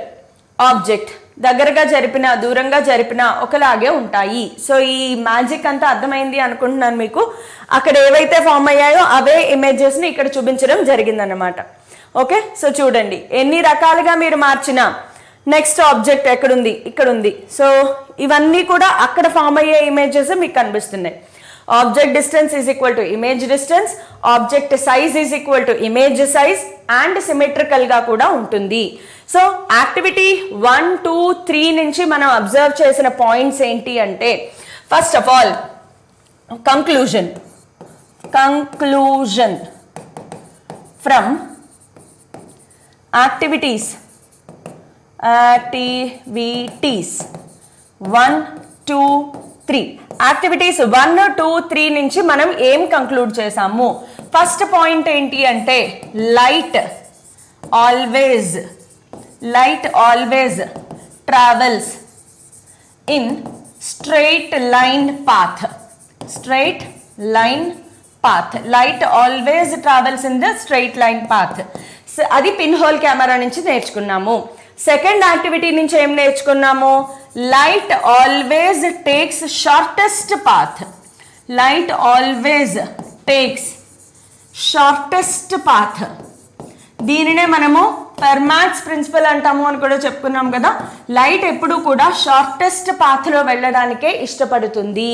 A: ఆబ్జెక్ట్ దగ్గరగా జరిపిన దూరంగా జరిపిన ఒకలాగే ఉంటాయి. సో ఈ మ్యాజిక్ అంతా అర్థమైంది అనుకుంటున్నాను మీకు. అక్కడ ఏవైతే ఫామ్ అయ్యాయో అవే ఇమేజెస్ని ఇక్కడ చూపించడం జరిగిందన్నమాట. ఓకే, సో చూడండి, ఎన్ని రకాలుగా మీరు మార్చినా నెక్స్ట్ ఆబ్జెక్ట్ ఎక్కడుంది, ఇక్కడ ఉంది. సో ఇవన్నీ కూడా అక్కడ ఫామ్ అయ్యే ఇమేజెస్ మీకు కనిపిస్తున్నాయి. Object distance is equal to image distance, object size is equal to image size and symmetrical గా కూడా ఉంటుంది. సో యాక్టివిటీ 1, 2, 3 నుంచి మనం అబ్జర్వ్ చేసిన పాయింట్స్ ఏంటి అంటే, first of all conclusion from activities 1, 2, 3 activities 1, 2, 3 నుంచి మనం ఏం కంక్లూడ్ చేసాము? ఫస్ట్ పాయింట్ ఏంటి అంటే light always travels in straight line path. Light always travels in the straight line path. అది పిన్ హోల్ కెమెరా నుంచి నేర్చుకున్నాము. సెకండ్ యాక్టివిటీ నుంచి ఏం నేర్చుకున్నాము? Light always takes shortest path. దీనినే మనము ఫెర్మాట్స్ ప్రిన్సిపల్ అంటాము అని కూడా చెప్పుకున్నాం కదా. లైట్ ఎప్పుడు కూడా షార్టెస్ట్ పాత్లో వెళ్ళడానికే ఇష్టపడుతుంది.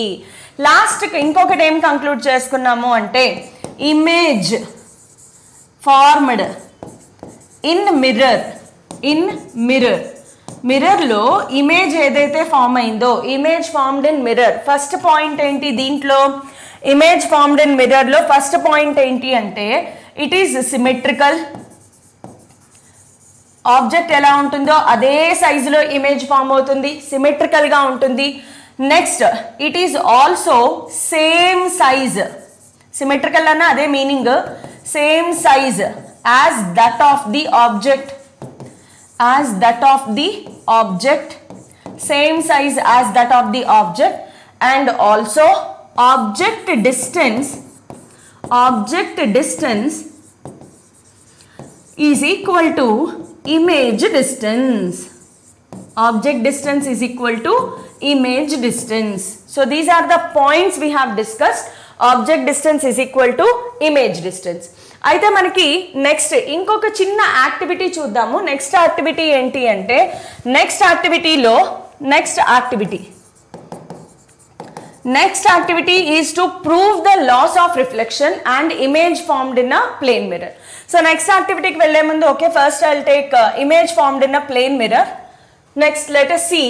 A: లాస్ట్ ఇంకొకటి ఏం కంక్లూడ్ చేసుకున్నాము అంటే ఇమేజ్ ఫార్మ్డ్ ఇన్ మిర్రర్లో ఇమేజ్ ఏదైతే ఫామ్ అయిందో, image formed in mirror. First point ఏంటి దీంట్లో? ఇమేజ్ ఫార్మ్డ్ ఇన్ మిర్రర్లో ఫస్ట్ పాయింట్ ఏంటి అంటే ఇట్ ఈస్ సిమెట్రికల్. ఆబ్జెక్ట్ ఎలా ఉంటుందో అదే సైజులో ఇమేజ్ ఫామ్ అవుతుంది, సిమెట్రికల్ గా ఉంటుంది. Next it is also same size. Symmetrical అన్న అదే meaning, same size as that of the object, same size as that of the object, and also object distance is equal to image distance. Object distance is equal to image distance. So these are the points we have discussed. Object distance is equal to image distance. అయితే మనకి next ఇంకొక చిన్న activity చూద్దాము. Next activity ఏంటి అంటే next activity is to prove the laws of reflection and image formed in a plane mirror. So next యాక్టివిటీకి వెళ్లే ముందు okay, first I will take image formed in a plane mirror. Next let us see.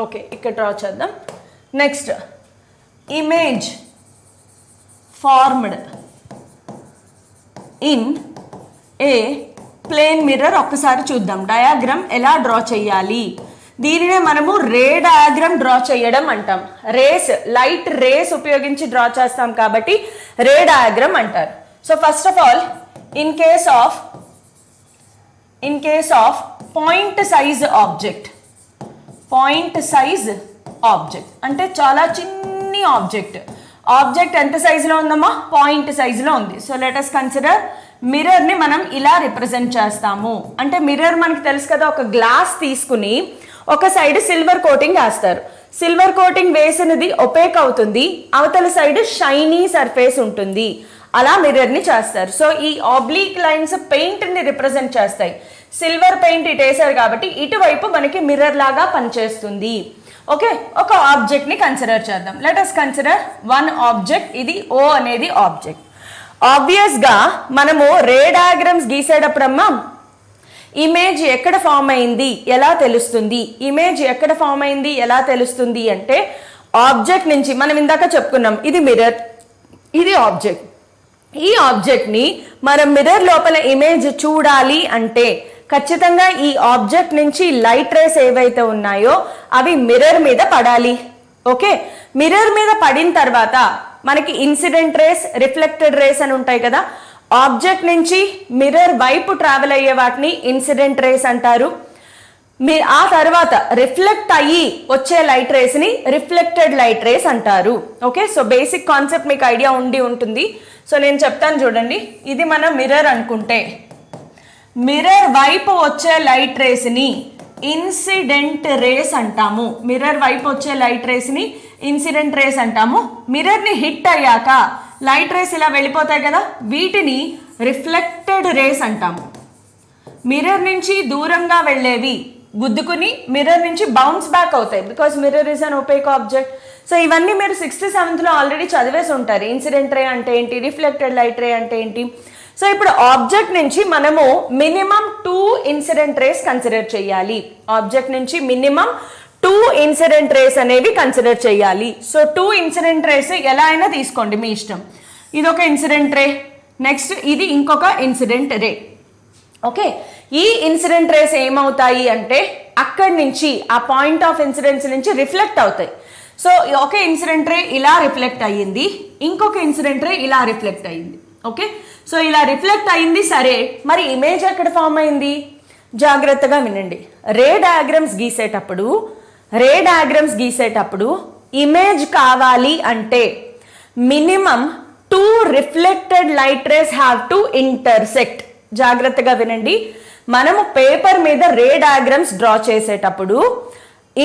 A: Okay, ఇక్కడ draw చేద్దాం. Next image formed in a plane mirror. ఒక్కసారి చూద్దాం diagram ఎలా draw చేయాలి. దీనినే మనము రే డయాగ్రామ్ డ్రా చేయడం అంటాం. లైట్ రేస్ ఉపయోగించి డ్రా చేస్తాం కాబట్టి రే డయాగ్రామ్ అంటారు. So first of all in case of point size object అంటే చాలా చిన్ని ఆబ్జెక్ట్ ఎంత సైజులో ఉందమ్మా? పాయింట్ సైజులో ఉంది. సో లెట్ us కన్సిడర్ మిర్రర్ని మనం ఇలా రిప్రజెంట్ చేస్తాము. అంటే మిర్రర్ మనకి తెలుసు కదా, ఒక గ్లాస్ తీసుకుని ఒక సైడ్ సిల్వర్ కోటింగ్ వేస్తారు. సిల్వర్ కోటింగ్ వేసినది ఒపేక్ అవుతుంది, అవతల సైడ్ షైనీ సర్ఫేస్ ఉంటుంది. అలా మిర్రర్ని చేస్తారు. సో ఈ ఆబ్లీక్ లైన్స్ పెయింట్ని రిప్రజెంట్ చేస్తాయి. సిల్వర్ పెయింట్ ఇటు వేసారు కాబట్టి ఇటువైపు మనకి మిర్రర్ లాగా పనిచేస్తుంది. ఓకే, ఒక ఆబ్జెక్ట్ ని కన్సిడర్ చేద్దాం. Let us consider one object. ఇది O అనేది ఆబ్జెక్ట్. ఆబ్వియస్ గా మనము రే డయాగ్రామ్స్ గీసేటప్పుడమ్మా ఇమేజ్ ఎక్కడ ఫామ్ అయింది ఎలా తెలుస్తుంది అంటే ఆబ్జెక్ట్ నుంచి మనం ఇందాక చెప్పుకున్నాం, ఇది మిర్రర్, ఇది ఆబ్జెక్ట్. ఈ ఆబ్జెక్ట్ ని మనం మిర్రర్ లోపల ఇమేజ్ చూడాలి అంటే ఖచ్చితంగా ఈ ఆబ్జెక్ట్ నుంచి లైట్ రేస్ ఏవైతే ఉన్నాయో అవి మిర్రర్ మీద పడాలి. ఓకే, మిర్రర్ మీద పడిన తర్వాత మనకి ఇన్సిడెంట్ రేస్, రిఫ్లెక్టెడ్ రేస్ అని ఉంటాయి కదా. ఆబ్జెక్ట్ నుంచి మిర్రర్ వైపు ట్రావెల్ అయ్యే వాటిని ఇన్సిడెంట్ రేస్ అంటారు. ఆ తర్వాత రిఫ్లెక్ట్ అయ్యి వచ్చే లైట్ రేస్ ని రిఫ్లెక్టెడ్ లైట్ రేస్ అంటారు. ఓకే, సో బేసిక్ కాన్సెప్ట్ మీకు ఐడియా ఉంటుంది. సో నేను చెప్తాను చూడండి. ఇది మన మిర్రర్ అనుకుంటే మిర్రర్ వైపు వచ్చే లైట్ రేస్ ని ఇన్సిడెంట్ రేస్ అంటాము. మిర్రర్ ని హిట్ అయ్యాక లైట్ రేస్ ఇలా వెళ్ళిపోతాయి కదా, వీటిని రిఫ్లెక్టెడ్ రేస్ అంటాము. మిర్రర్ నుంచి దూరంగా వెళ్ళేవి గుద్దుకుని మిర్రర్ నుంచి బౌన్స్ బ్యాక్ అవుతాయి, because mirror is an opaque object. So ఇవన్నీ మీరు 6th 7th ఆల్రెడీ చదివేసి ఉంటారు. ఇన్సిడెంట్ రే అంటే ఏంటి, రిఫ్లెక్టెడ్ లైట్ రే అంటే ఏంటి. సో ఇప్పుడు ఆబ్జెక్ట్ నుంచి మనము మినిమం 2 ఇన్సిడెంట్ రేస్ కన్సిడర్ చేయాలి. ఆబ్జెక్ట్ నుంచి మినిమం 2 ఇన్సిడెంట్ రేస్ అనేవి కన్సిడర్ చేయాలి. సో 2 ఇన్సిడెంట్ రేస్ ఎలా అయినా తీసుకోండి, మీ ఇష్టం. ఇది ఒక ఇన్సిడెంట్ రే, నెక్స్ట్ ఇది ఇంకొక ఇన్సిడెంట్ రే. ఓకే, ఈ ఇన్సిడెంట్ రేస్ ఏమవుతాయి అంటే అక్కడి నుంచి ఆ పాయింట్ ఆఫ్ ఇన్సిడెన్స్ నుంచి రిఫ్లెక్ట్ అవుతాయి. సో ఒక ఇన్సిడెంట్ రే ఇలా రిఫ్లెక్ట్ అయ్యింది, ఇంకొక ఇన్సిడెంట్ రే ఇలా రిఫ్లెక్ట్ అయ్యింది. ఓకే, సో ఇలా రిఫ్లెక్ట్ అయింది. సరే, మరి ఇమేజ్ ఎక్కడ ఫామ్ అయింది? జాగ్రత్తగా వినండి. రే డయాగ్రామ్స్ గీసేటప్పుడు ఇమేజ్ కావాలి అంటే minimum 2 reflected light race have to intersect. జాగ్రత్తగా వినండి. మనము పేపర్ మీద రే డయాగ్రామ్స్ డ్రా చేసేటప్పుడు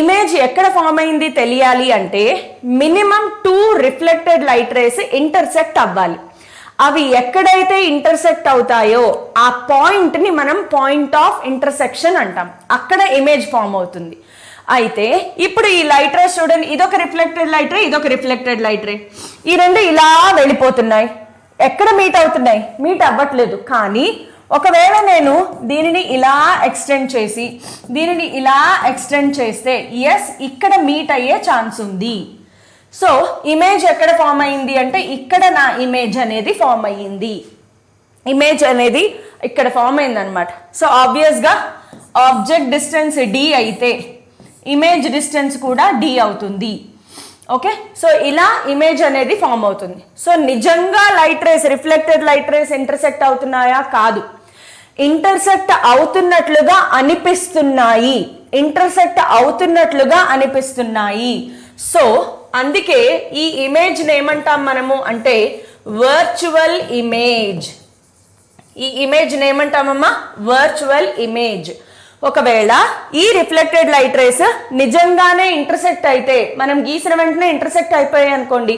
A: ఇమేజ్ ఎక్కడ ఫామ్ అయింది తెలియాలి అంటే minimum 2 reflected light race intersect అవ్వాలి. అవి ఎక్కడైతే ఇంటర్సెక్ట్ అవుతాయో ఆ పాయింట్ని మనం పాయింట్ ఆఫ్ ఇంటర్సెక్షన్ అంటాం. అక్కడ ఇమేజ్ ఫామ్ అవుతుంది. అయితే ఇప్పుడు ఈ లైట్ రేస్ చూడండి, ఇదొక రిఫ్లెక్టెడ్ లైట్ రే, ఇదొక రిఫ్లెక్టెడ్ లైట్ రే. ఈ రెండు ఇలా వెళ్ళిపోతున్నాయి. ఎక్కడ మీట్ అవుతున్నాయి? మీట్ అవ్వట్లేదు. కానీ ఒకవేళ నేను దీనిని ఇలా ఎక్స్టెండ్ చేసి దీనిని ఇలా ఎక్స్టెండ్ చేస్తే ఎస్, ఇక్కడ మీట్ అయ్యే ఛాన్స్ ఉంది. సో ఇమేజ్ ఎక్కడ ఫామ్ అయ్యింది అంటే ఇక్కడ నా ఇమేజ్ అనేది ఫామ్ అయ్యింది. ఇమేజ్ అనేది ఇక్కడ ఫామ్ అయింది అనమాట. సో ఆబ్వియస్గా ఆబ్జెక్ట్ డిస్టెన్స్ d అయితే ఇమేజ్ డిస్టెన్స్ కూడా d అవుతుంది. ఓకే, సో ఇలా ఇమేజ్ అనేది ఫామ్ అవుతుంది. సో నిజంగా light race, reflected light race intersect అవుతున్నాయా? కాదు, ఇంటర్సెక్ట్ అవుతున్నట్లుగా అనిపిస్తున్నాయి. సో అందుకే ఈ ఇమేజ్ ఏమంటాం మనము అంటే వర్చువల్ ఇమేజ్. ఈ ఇమేజ్ ఏమంటామమ్మా? Virtual image. ఒకవేళ ఈ రిఫ్లెక్టెడ్ లైట్ రేస్ నిజంగానే ఇంటర్సెక్ట్ అయితే, మనం గీసిన వెంటనే ఇంటర్సెక్ట్ అయిపోయాయి అనుకోండి,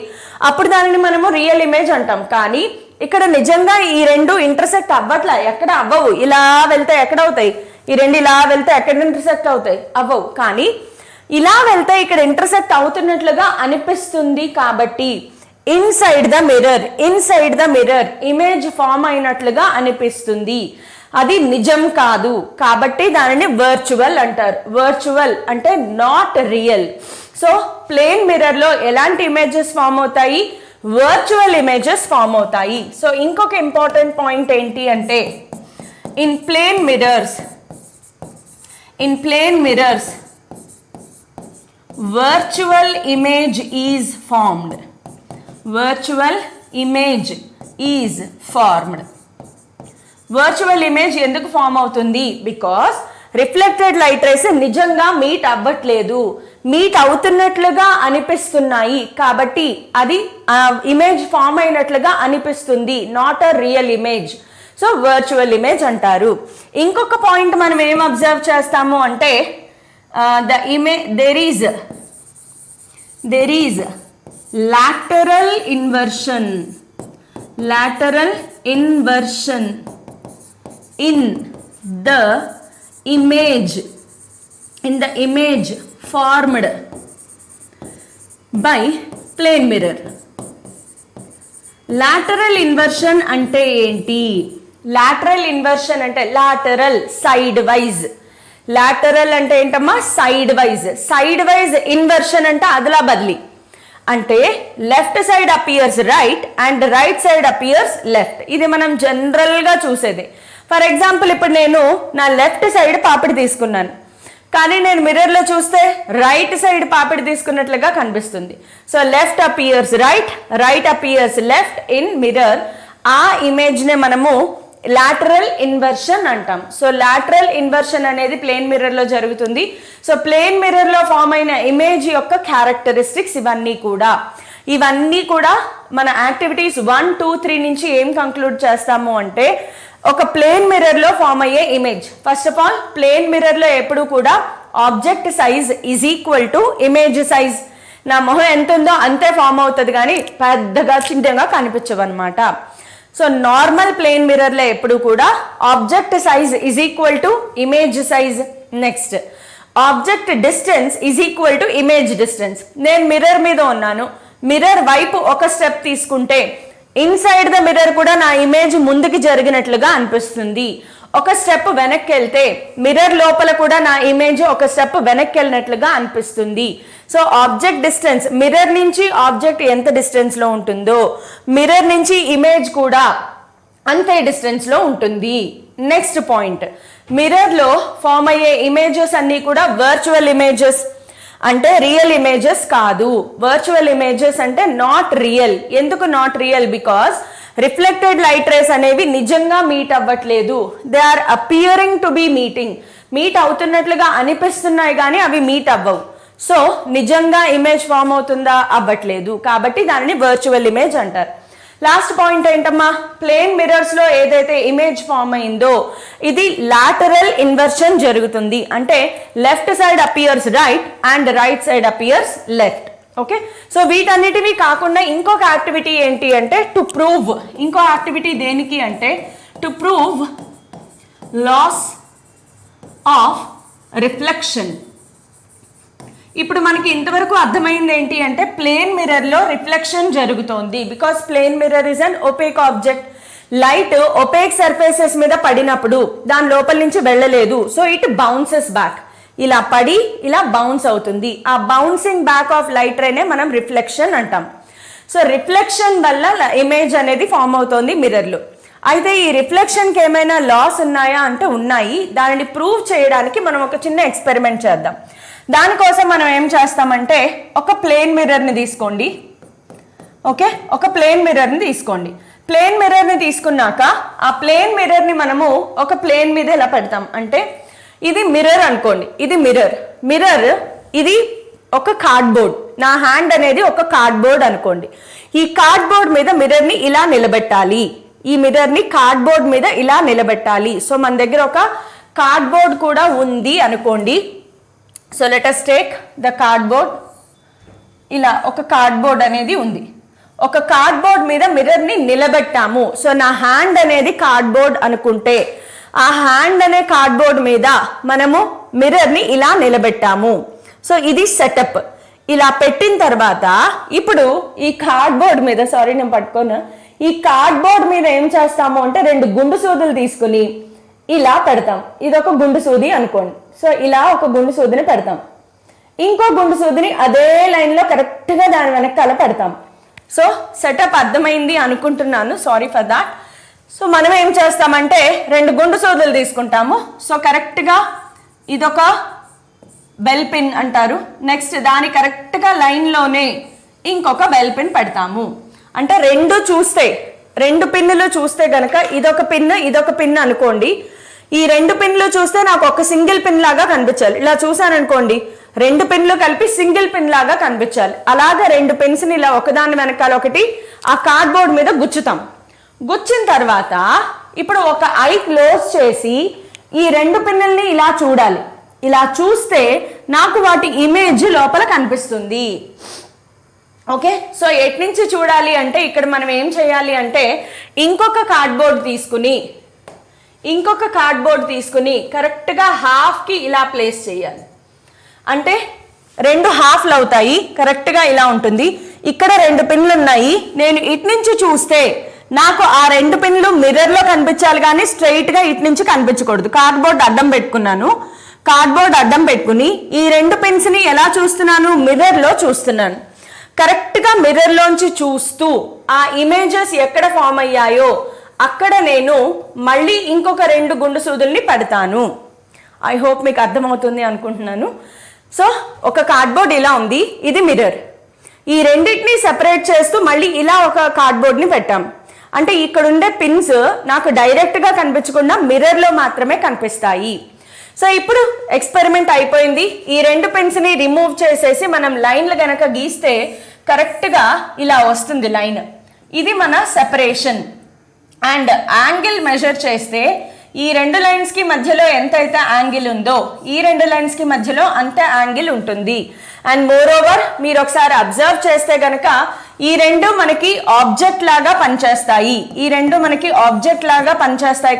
A: అప్పుడు దానిని మనము రియల్ ఇమేజ్ అంటాం. కానీ ఇక్కడ నిజంగా ఈ రెండు ఇంటర్సెక్ట్ అవ్వట్లా, ఎక్కడ అవ్వవు. ఇలా వెళ్తే ఎక్కడ అవుతాయి? ఈ రెండు ఇలా వెళ్తే ఎక్కడ ఇంటర్సెక్ట్ అవుతాయి? అవ్వవు. కానీ ఇలా వెళ్తే ఇక్కడ ఇంటర్సెక్ట్ అవుతున్నట్లుగా అనిపిస్తుంది. కాబట్టి inside the mirror image form అయినట్లుగా అనిపిస్తుంది. అది నిజం కాదు, కాబట్టి దానిని వర్చువల్ అంటారు. వర్చువల్ అంటే not real. So plane mirror లో ఎలాంటి ఇమేజెస్ ఫామ్ అవుతాయి? వర్చువల్ ఇమేజెస్ ఫామ్ అవుతాయి. సో ఇంకొక ఇంపార్టెంట్ పాయింట్ ఏంటి అంటే in plane mirrors virtual image is formed. Virtual image ఎందుకు ఫామ్ అవుతుంది? బికాస్ రిఫ్లెక్టెడ్ లైట్ రేస్ నిజంగా మీట్ అవ్వట్లేదు, మీట్ అవుతున్నట్లుగా అనిపిస్తున్నాయి. కాబట్టి అది ఇమేజ్ ఫామ్ అయినట్లుగా అనిపిస్తుంది, not a real image. So virtual image అంటారు. ఇంకొక పాయింట్ మనం ఏం అబ్జర్వ్ చేస్తాము అంటే there is lateral inversion in the image formed by plane mirror. lateral inversion అంటే ఏంటి? lateral inversion అంటే సైడ్ వైజ్. లాటరల్ అంటే ఏంటమ్మా? సైడ్ వైజ్ ఇన్వర్షన్ అంటే అదలా బదిలీ. అంటే left side appears right and right side appears left. ఇది మనం జనరల్గా చూసేది. ఫర్ ఎగ్జాంపుల్, ఇప్పుడు నేను నా లెఫ్ట్ సైడ్ పాపిడి తీసుకున్నాను, కానీ నేను మిర్రర్లో చూస్తే రైట్ సైడ్ పాపిడి తీసుకున్నట్లుగా కనిపిస్తుంది. So left appears right appears left in mirror. ఆ ఇమేజ్నే మనము లాటరల్ ఇన్వర్షన్ అంటాం. సో లాటరల్ ఇన్వర్షన్ అనేది ప్లేన్ మిర్రర్ లో జరుగుతుంది. సో ప్లేన్ మిర్రర్ లో ఫామ్ అయిన ఇమేజ్ యొక్క క్యారెక్టరిస్టిక్స్ ఇవన్నీ కూడా మన యాక్టివిటీస్ 1, 2, 3 నుంచి ఏం కంక్లూడ్ చేస్తాము అంటే ఒక ప్లేన్ మిర్రర్ లో ఫామ్ అయ్యే image. First of all, plane mirror లో ఎప్పుడు కూడా object size is equal to image size. నా మొహం ఎంత ఉందో అంతే ఫామ్ అవుతుంది, కానీ పెద్దగా చిన్నగా కనిపించవు అనమాట. సో నార్మల్ ప్లేన్ మిర్రర్ లో ఎప్పుడు కూడా object size is equal to image size. Next object distance is equal to image distance. నేను మిర్రర్ మీద ఉన్నాను, మిర్రర్ వైపు ఒక స్టెప్ తీసుకుంటే ఇన్సైడ్ ద మిర్రర్ కూడా నా ఇమేజ్ ముందుకి జరిగినట్లుగా అనిపిస్తుంది. ఒక స్టెప్ వెనక్కి వెళ్తే మిర్రర్ లోపల కూడా నా ఇమేజ్ ఒక స్టెప్ వెనక్కి వెళ్ళినట్లుగా అనిపిస్తుంది. సో ఆబ్జెక్ట్ డిస్టెన్స్, మిర్రర్ నుంచి ఆబ్జెక్ట్ ఎంత డిస్టెన్స్ లో ఉంటుందో మిర్రర్ నుంచి ఇమేజ్ కూడా అంతే డిస్టెన్స్ లో ఉంటుంది. నెక్స్ట్ పాయింట్, మిర్రర్ లో ఫామ్ అయ్యే ఇమేజెస్ అన్ని కూడా వర్చువల్ ఇమేజెస్, అంటే రియల్ ఇమేజెస్ కాదు. వర్చువల్ ఇమేజెస్ అంటే నాట్ రియల్. ఎందుకు not real? Because reflected light rays అనేవి నిజంగా మీట్ అవ్వట్లేదు. They are appearing to be meet అవుతున్నట్లుగా అనిపిస్తున్నాయి కానీ అవి మీట్ అవ్వవు. సో నిజంగా ఇమేజ్ ఫామ్ అవుతుందా? అవ్వట్లేదు. కాబట్టి దానిని వర్చువల్ ఇమేజ్ అంటారు. లాస్ట్ పాయింట్ ఏంటమ్మా, ప్లేన్ మిర్రర్స్ లో ఏదైతే ఇమేజ్ ఫామ్ అయిందో ఇది లాటరల్ ఇన్వర్షన్ జరుగుతుంది. అంటే left side appears right and right side appears left. Okay, so వీటన్నిటివి కాకుండా ఇంకొక యాక్టివిటీ ఏంటి అంటే టు ప్రూవ్. ఇంకో యాక్టివిటీ దేనికి అంటే to prove laws of reflection. ఇప్పుడు మనకి ఇంతవరకు అర్థమైంది ఏంటి అంటే ప్లేన్ మిర్రర్ లో రిఫ్లెక్షన్ జరుగుతోంది. Because plane mirror is an opaque object. Light opaque surfaces మీద పడినప్పుడు దాని లోపల నుంచి వెళ్ళలేదు. So it bounces back. ఇలా పడి ఇలా బౌన్స్ అవుతుంది. ఆ బౌన్సింగ్ బ్యాక్ ఆఫ్ లైట్ రేనే మనం రిఫ్లెక్షన్ అంటాం. సో రిఫ్లెక్షన్ వల్ల ఇమేజ్ అనేది ఫామ్ అవుతోంది మిర్రర్లో. అయితే ఈ రిఫ్లెక్షన్కి ఏమైనా లాస్ ఉన్నాయా అంటే ఉన్నాయి. దానిని ప్రూవ్ చేయడానికి మనం ఒక చిన్న ఎక్స్పెరిమెంట్ చేద్దాం. దానికోసం మనం ఏం చేస్తామంటే ఒక ప్లేన్ మిర్రర్ని తీసుకోండి. ఓకే, ఒక ప్లేన్ మిర్రర్ని తీసుకోండి. ప్లేన్ మిర్రర్ని తీసుకున్నాక ఆ ప్లేన్ మిర్రర్ని మనము ఒక ప్లేన్ మీద ఎలా పెడతాం అంటే ఇది మిర్రర్ అనుకోండి. ఇది మిర్రర్ ఇది ఒక కార్డ్బోర్డ్. నా హ్యాండ్ అనేది ఒక కార్డ్బోర్డ్ అనుకోండి. ఈ కార్డ్బోర్డ్ మీద మిర్రర్ని ఇలా నిలబెట్టాలి. ఈ మిర్రర్ని కార్డ్బోర్డ్ మీద ఇలా నిలబెట్టాలి. సో మన దగ్గర ఒక కార్డ్బోర్డ్ కూడా ఉంది అనుకోండి. So let us take the cardboard. ఇలా ఒక కార్డ్బోర్డ్ అనేది ఉంది. ఒక కార్డ్బోర్డ్ మీద మిర్రర్ని నిలబెట్టాము. సో నా హ్యాండ్ అనేది కార్డ్బోర్డ్ అనుకుంటే ఆ హ్యాండ్ అనే కార్డ్బోర్డ్ మీద మనము మిర్రర్ని ఇలా నిలబెట్టాము. సో ఇది సెటప్. ఇలా పెట్టిన తర్వాత ఇప్పుడు ఈ కార్డ్బోర్డ్ మీద నేను పట్టుకోను. ఈ కార్డ్బోర్డ్ మీద ఏం చేస్తాము అంటే 2 గుండు సూదులు తీసుకుని ఇలా పెడతాం. ఇది ఒక గుండు సూది అనుకోండి. సో ఇలా ఒక గుండు సూదిని పెడతాం. ఇంకో గుండు సూదిని అదే లైన్లో కరెక్ట్గా దాని వెనకాల పెడతాం. సో సెటప్ అర్థమైంది అనుకుంటున్నాను. Sorry for that. సో మనం ఏం చేస్తామంటే 2 గుండు సూదులు తీసుకుంటాము. సో కరెక్ట్గా ఇదొక బెల్ పిన్ అంటారు. నెక్స్ట్ దాని కరెక్ట్గా లైన్లోనే ఇంకొక బెల్ పిన్ పెడతాము. అంటే 2 పిన్నులు చూస్తే గనక ఇదొక పిన్ అనుకోండి. ఈ 2 పిన్లు చూస్తే నాకు ఒక సింగిల్ పిన్ లాగా కనిపించాలి. ఇలా చూసాను అనుకోండి, 2 పిన్లు కలిపి సింగిల్ పిన్ లాగా కనిపించాలి. అలాగా 2 పిన్స్ని ఇలా ఒకదాని వెనకాల ఒకటి ఆ కార్డ్బోర్డ్ మీద గుచ్చుతాం. గుచ్చిన తర్వాత ఇప్పుడు ఒక ఐ క్లోజ్ చేసి ఈ 2 పిన్నుల్ని ఇలా చూడాలి. ఇలా చూస్తే నాకు వాటి ఇమేజ్ లోపల కనిపిస్తుంది. ఓకే, సో ఎటు నుంచి చూడాలి అంటే ఇక్కడ మనం ఏం చేయాలి అంటే ఇంకొక కార్డ్బోర్డ్ తీసుకుని కరెక్ట్గా హాఫ్కి ఇలా ప్లేస్ చేయాలి. అంటే 2 హాఫ్లు అవుతాయి. కరెక్ట్గా ఇలా ఉంటుంది. ఇక్కడ 2 పిన్లు ఉన్నాయి. నేను ఇటు నుంచి చూస్తే నాకు ఆ 2 పిన్లు మిర్రర్లో కనిపించాలి కానీ స్ట్రైట్గా ఇటు నుంచి కనిపించకూడదు. కార్డ్బోర్డ్ అడ్డం పెట్టుకున్నాను. కార్డ్బోర్డ్ అడ్డం పెట్టుకుని ఈ 2 పిన్స్ని ఎలా చూస్తున్నాను? మిర్రర్లో చూస్తున్నాను. కరెక్ట్గా మిర్రర్లోంచి చూస్తూ ఆ ఇమేజెస్ ఎక్కడ ఫామ్ అయ్యాయో అక్కడ నేను మళ్ళీ ఇంకొక 2 గుండు సూదుల్ని పెడతాను. ఐ హోప్ మీకు అర్థమవుతుంది అనుకుంటున్నాను. సో ఒక కార్డ్బోర్డ్ ఇలా ఉంది, ఇది మిర్రర్. ఈ రెండింటిని సెపరేట్ చేస్తూ మళ్ళీ ఇలా ఒక కార్డ్బోర్డ్ని పెట్టాం. అంటే ఇక్కడ ఉండే పిన్స్ నాకు డైరెక్ట్గా కనిపించకుండా మిర్రర్లో మాత్రమే కనిపిస్తాయి. సో ఇప్పుడు ఎక్స్పెరిమెంట్ అయిపోయింది. ఈ 2 పిన్స్ని రిమూవ్ చేసేసి మనం లైన్లు గనక గీస్తే కరెక్ట్గా ఇలా వస్తుంది లైన్. ఇది మన సెపరేషన్. అండ్ యాంగిల్ మెజర్ చేస్తే ఈ 2 లైన్స్కి మధ్యలో ఎంతైతే యాంగిల్ ఉందో ఈ 2 లైన్స్కి మధ్యలో అంతే యాంగిల్ ఉంటుంది. అండ్ మోర్ ఓవర్ మీరు ఒకసారి అబ్జర్వ్ చేస్తే గనక ఈ 2 మనకి ఆబ్జెక్ట్ లాగా పనిచేస్తాయి.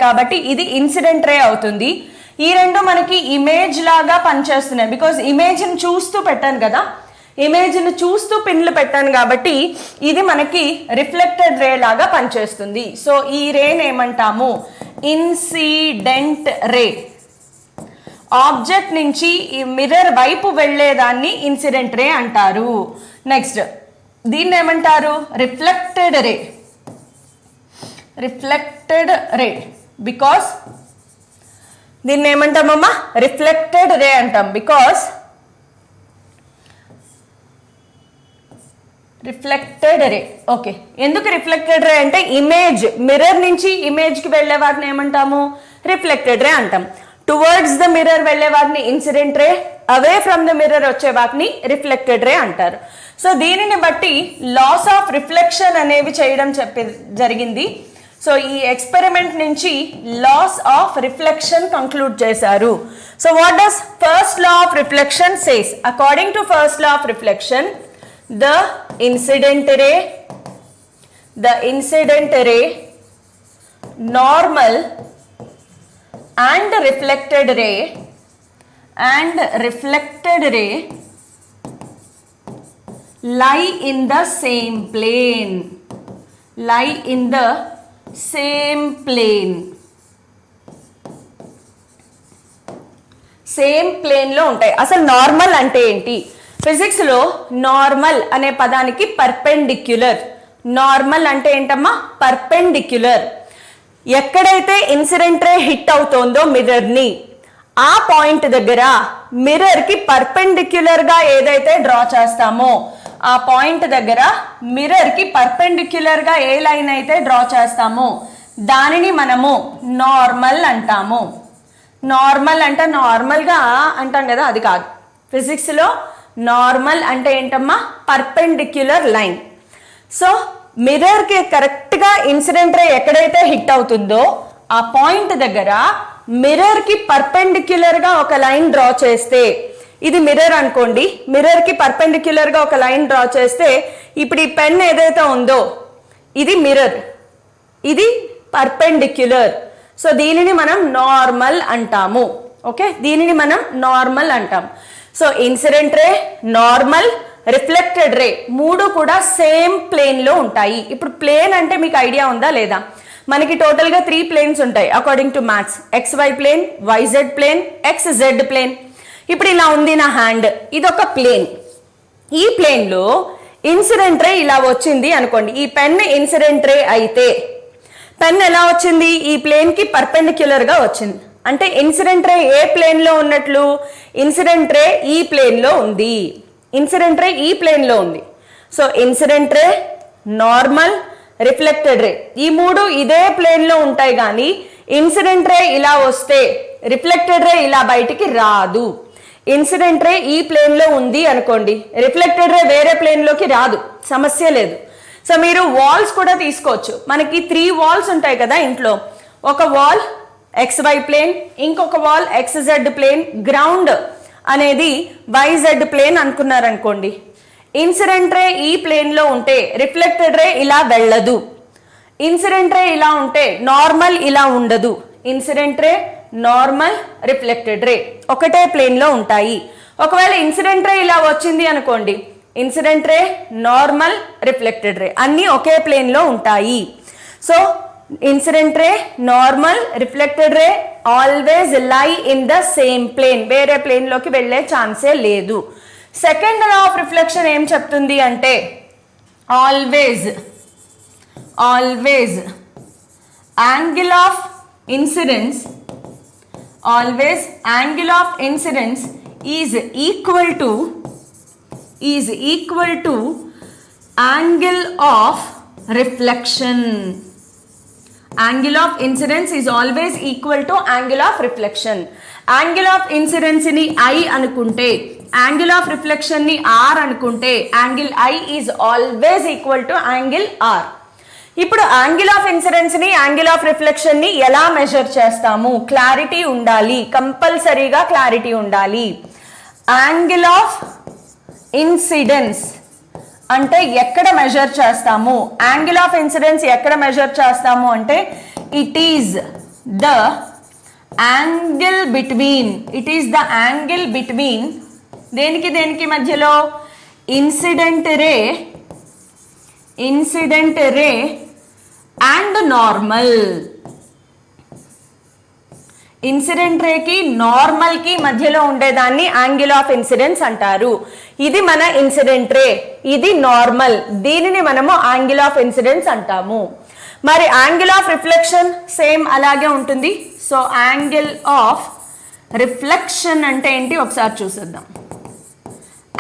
A: కాబట్టి ఇది ఇన్సిడెంట్ రే అవుతుంది. ఈ రెండు మనకి ఇమేజ్ లాగా పనిచేస్తున్నాయి, బికాజ్ ఇమేజ్ని చూస్తూ పెట్టాను కదా, ఇమేజ్ని చూస్తూ పిన్లు పెట్టాను కాబట్టి ఇది మనకి రిఫ్లెక్టెడ్ రే లాగా పనిచేస్తుంది. సో ఈ రేని ఏమంటాము? Incident ray. ఆబ్జెక్ట్ నుంచి ఈ మిర్రర్ వైపు వెళ్ళేదాన్ని ఇన్సిడెంట్ రే అంటారు. నెక్స్ట్ దీన్ని ఏమంటారు? Reflected ray. Reflected ray because దీన్ని ఏమంటామమ్మా? రిఫ్లెక్టెడ్ రే అంటాం. Because reflected ray. ఓకే, ఎందుకు రిఫ్లెక్టెడ్ రే అంటే ఇమేజ్, మిర్రర్ నుంచి ఇమేజ్కి వెళ్ళే వాటిని ఏమంటాము? రిఫ్లెక్టెడ్ రే అంటాం. టువర్డ్స్ ద మిర్రర్ వెళ్ళే వాటిని incident ray, away from the mirror వచ్చే వాటిని రిఫ్లెక్టెడ్ రే అంటారు. సో దీనిని బట్టి లాస్ ఆఫ్ రిఫ్లెక్షన్ అనేవి చేయడం జరిగింది. సో ఈ ఎక్స్పెరిమెంట్ నుంచి లాస్ ఆఫ్ రిఫ్లెక్షన్ కంక్లూడ్ చేశారు. So what does first law of reflection says? According to first law of reflection, the incident ray, normal and reflected ray lie in the same plane. Same plane లో ఉంటాయి. అసలు normal అంటే ఏంటి? Physics లో normal అనే పదానికి perpendicular. Normal అంటే ఏంటమ్మా? పర్పెండిక్యులర్. ఎక్కడైతే ఇన్సిడెంట్ రే హిట్ అవుతోందో మిర్రర్ ని, ఆ పాయింట్ దగ్గర మిర్రర్ కి పర్పెండిక్యులర్ గా ఏదైతే డ్రా చేస్తామో, ఆ పాయింట్ దగ్గర మిర్రర్ కి పర్పెండిక్యులర్ గా ఏ లైన్ అయితే డ్రా చేస్తామో దానిని మనము నార్మల్ అంటాము. నార్మల్ అంటే నార్మల్గా అంటాం కదా, అది కాదు. ఫిజిక్స్ లో నార్మల్ అంటే ఏంటమ్మా? Perpendicular line. సో మిర్రర్ కి కరెక్ట్ గా ఇన్సిడెంట్ రే ఎక్కడైతే హిట్ అవుతుందో ఆ పాయింట్ దగ్గర మిర్రర్ కి పర్పెండిక్యులర్ గా ఒక లైన్ డ్రా చేస్తే, ఇది మిర్రర్ అనుకోండి, మిర్రర్ కి పర్పెండిక్యులర్ గా ఒక లైన్ డ్రా చేస్తే, ఇప్పుడు ఈ పెన్ ఏదైతే ఉందో ఇది మిర్రర్, ఇది పర్పెండిక్యులర్. సో దీనిని మనం నార్మల్ అంటాము. ఓకే, దీనిని మనం నార్మల్ అంటాం. So incident ray, normal, reflected రే మూడు కూడా సేమ్ ప్లేన్ లో ఉంటాయి. ఇప్పుడు ప్లేన్ అంటే మీకు ఐడియా ఉందా లేదా? మనకి టోటల్ గా 3 ప్లేన్స్ ఉంటాయి according to maths. XY plane, YZ plane, XZ plane. ఇప్పుడు ఇలా ఉంది నా హ్యాండ్, ఇది ఒక ప్లేన్. ఈ ప్లేన్ లో ఇన్సిడెంట్ రే ఇలా వచ్చింది అనుకోండి. ఈ పెన్ ఇన్సిడెంట్ రే అయితే పెన్ ఎలా వచ్చింది? ఈ ప్లేన్ కి పర్పెండిక్యులర్ గా వచ్చింది. అంటే ఇన్సిడెంట్ రే ఏ ప్లేన్ లో ఉన్నట్లు? ఇన్సిడెంట్ రే ఈ ప్లేన్ లో ఉంది. ఇన్సిడెంట్ రే ఈ ప్లేన్ లో ఉంది. So incident ray, normal, reflected రే ఈ మూడు ఇదే ప్లేన్ లో ఉంటాయి. కానీ ఇన్సిడెంట్ రే ఇలా వస్తే రిఫ్లెక్టెడ్ రే ఇలా బయటికి రాదు. ఇన్సిడెంట్ రే ఈ ప్లేన్ లో ఉంది అనుకోండి, రిఫ్లెక్టెడ్ రే వేరే ప్లేన్ లోకి రాదు, సమస్య లేదు. సో మీరు వాల్స్ కూడా తీసుకోవచ్చు. మనకి 3 వాల్స్ ఉంటాయి కదా ఇంట్లో. ఒక వాల్ XY ప్లేన్, ఇంకొక వాల్ XZ ప్లేన్, గ్రౌండ్ అనేది YZ ప్లేన్ అనుకున్నారనుకోండి. ఇన్సిడెంట్ రే ఈ ప్లేన్ లో ఉంటే రిఫ్లెక్టెడ్ రే ఇలా వెళ్ళదు. ఇన్సిడెంట్ రే ఇలా ఉంటే నార్మల్ ఇలా ఉండదు. ఇన్సిడెంట్ రే, నార్మల్, రిఫ్లెక్టెడ్ రే ఒకటే ప్లేన్ లో ఉంటాయి. ఒకవేళ ఇన్సిడెంట్ రే ఇలా వచ్చింది అనుకోండి, incident ray, normal, reflected ray అన్నీ ఒకే ప్లేన్ లో ఉంటాయి. So incident ray, normal, reflected ray always lie in the same plane. వేరే ప్లేన్ లోకి వెళ్ళే ఛాన్సే లేదు. సెకండ్ లా ఆఫ్ రిఫ్లెక్షన్ ఏం చెప్తుంది అంటే always angle of incidence is equal to angle of reflection. Angle of incidence is always equal to angle of reflection. Angle of incidence ni I anukunte, angle of reflection ni R anukunte, angle I is always equal to angle R. ఇప్పుడు angle of incidence ని, angle of reflection ని ఎలా measure చేస్తాము? Clarity ఉండాలి, కంపల్సరీగా clarity ఉండాలి. Angle of incidence అంటే ఎక్కడ మెజర్ చేస్తాము? యాంగిల్ ఆఫ్ ఇన్సిడెన్స్ ఎక్కడ మెజర్ చేస్తాము అంటే it is the angle between, it is the angle between దేనికి మధ్యలో, incident ray and normal. Incident రేకి నార్మల్కి మధ్యలో ఉండేదాన్ని యాంగిల్ ఆఫ్ ఇన్సిడెన్స్ అంటారు. ఇది మన ఇన్సిడెంట్ రే, ఇది నార్మల్, దీనిని మనము యాంగిల్ ఆఫ్ ఇన్సిడెన్స్ అంటాము. మరి యాంగిల్ ఆఫ్ రిఫ్లెక్షన్ సేమ్ అలాగే ఉంటుంది. సో యాంగిల్ ఆఫ్ రిఫ్లెక్షన్ అంటే ఏంటి ఒకసారి చూసేద్దాం.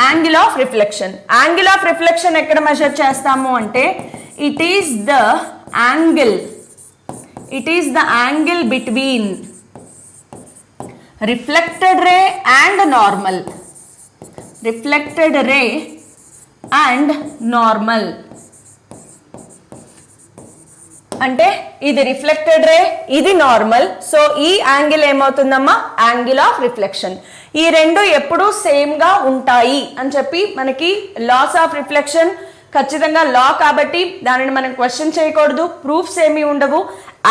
A: యాంగిల్ ఆఫ్ రిఫ్లెక్షన్ ఎక్కడ మెజర్ చేస్తాము అంటే it is the angle between reflected ray and normal. అంటే ఇది రిఫ్లెక్టెడ్ రే, ఇది నార్మల్. సో ఈ యాంగిల్ ఏమవుతుందమ్మా, యాంగిల్ ఆఫ్ రిఫ్లెక్షన్. ఈ రెండు ఎప్పుడూ సేమ్ గా ఉంటాయి అని చెప్పి మనకి లాస్ ఆఫ్ రిఫ్లెక్షన్ ఖచ్చితంగా లా కాబట్టి దానిని మనం క్వశ్చన్ చేయకూడదు, ప్రూఫ్స్ ఏమీ ఉండవు,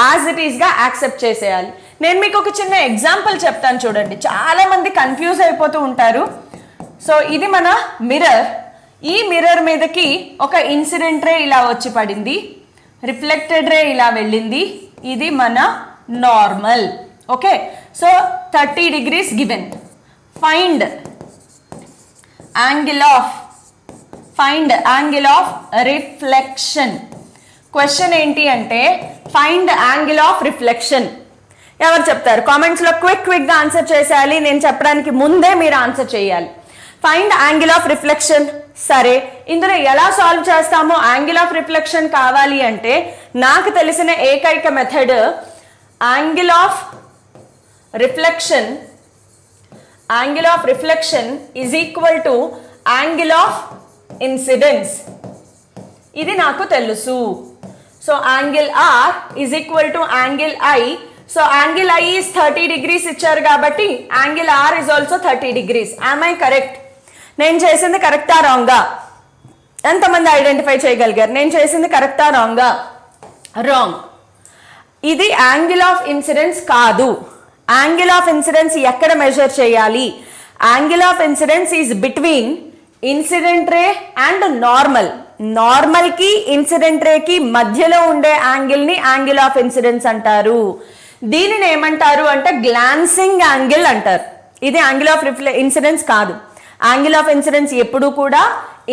A: యాజ్ ఇట్ ఈస్ గా యాక్సెప్ట్ చేసేయాలి. నేను మీకు ఒక చిన్న ఎగ్జాంపుల్ చెప్తాను చూడండి, చాలా మంది కన్ఫ్యూజ్ అయిపోతూ ఉంటారు. సో ఇది మన మిర్రర్, ఈ మిర్రర్ మీదకి ఒక ఇన్సిడెంట్ రే ఇలా వచ్చి పడింది, రిఫ్లెక్టెడ్ రే ఇలా వెళ్ళింది, ఇది మన normal. Okay, so 30 degrees given. Find angle of reflection. Question ఏంటి అంటే ఫైండ్ యాంగిల్ ఆఫ్ రిఫ్లెక్షన్. ఎవరు చెప్తారు? కామెంట్స్ లో క్విక్ గా ఆన్సర్ చేసేయాలి, నేను చెప్పడానికి ముందే మీరు ఆన్సర్ చేయాలి. Find angle of reflection. సరే, ఇందులో ఎలా సాల్వ్ చేస్తామో యాంగిల్ ఆఫ్ రిఫ్లెక్షన్ కావాలి అంటే నాకు తెలిసిన ఏకైక method angle of reflection is equal to angle of incidence. ఇది నాకు తెలుసు. So angle R is equal to angle I. So angle I is 30 degrees ఇచ్చారు కాబట్టి angle R is also 30 degrees. Am I correct? నేను చేసింది కరెక్టా రాంగా? ఎంతమంది identify చేయగలిగారు? నేను చేసింది కరెక్టా రాంగా? రాంగ్. ఇది యాంగిల్ ఆఫ్ ఇన్సిడెన్స్ కాదు. యాంగిల్ ఆఫ్ ఇన్సిడెన్స్ ఎక్కడ మెజర్ చేయాలి? Angle of incidence is between incident ray and normal కి ఇన్సిడెంట్ రేకి మధ్యలో ఉండే యాంగిల్ ని యాంగిల్ ఆఫ్ ఇన్సిడెన్స్ అంటారు. దీనిని ఏమంటారు అంటే గ్లాన్సింగ్ యాంగిల్ అంటారు. ఇది యాంగిల్ ఆఫ్ ఇన్సిడెన్స్ కాదు. యాంగిల్ ఆఫ్ ఇన్సిడెన్స్ ఎప్పుడు కూడా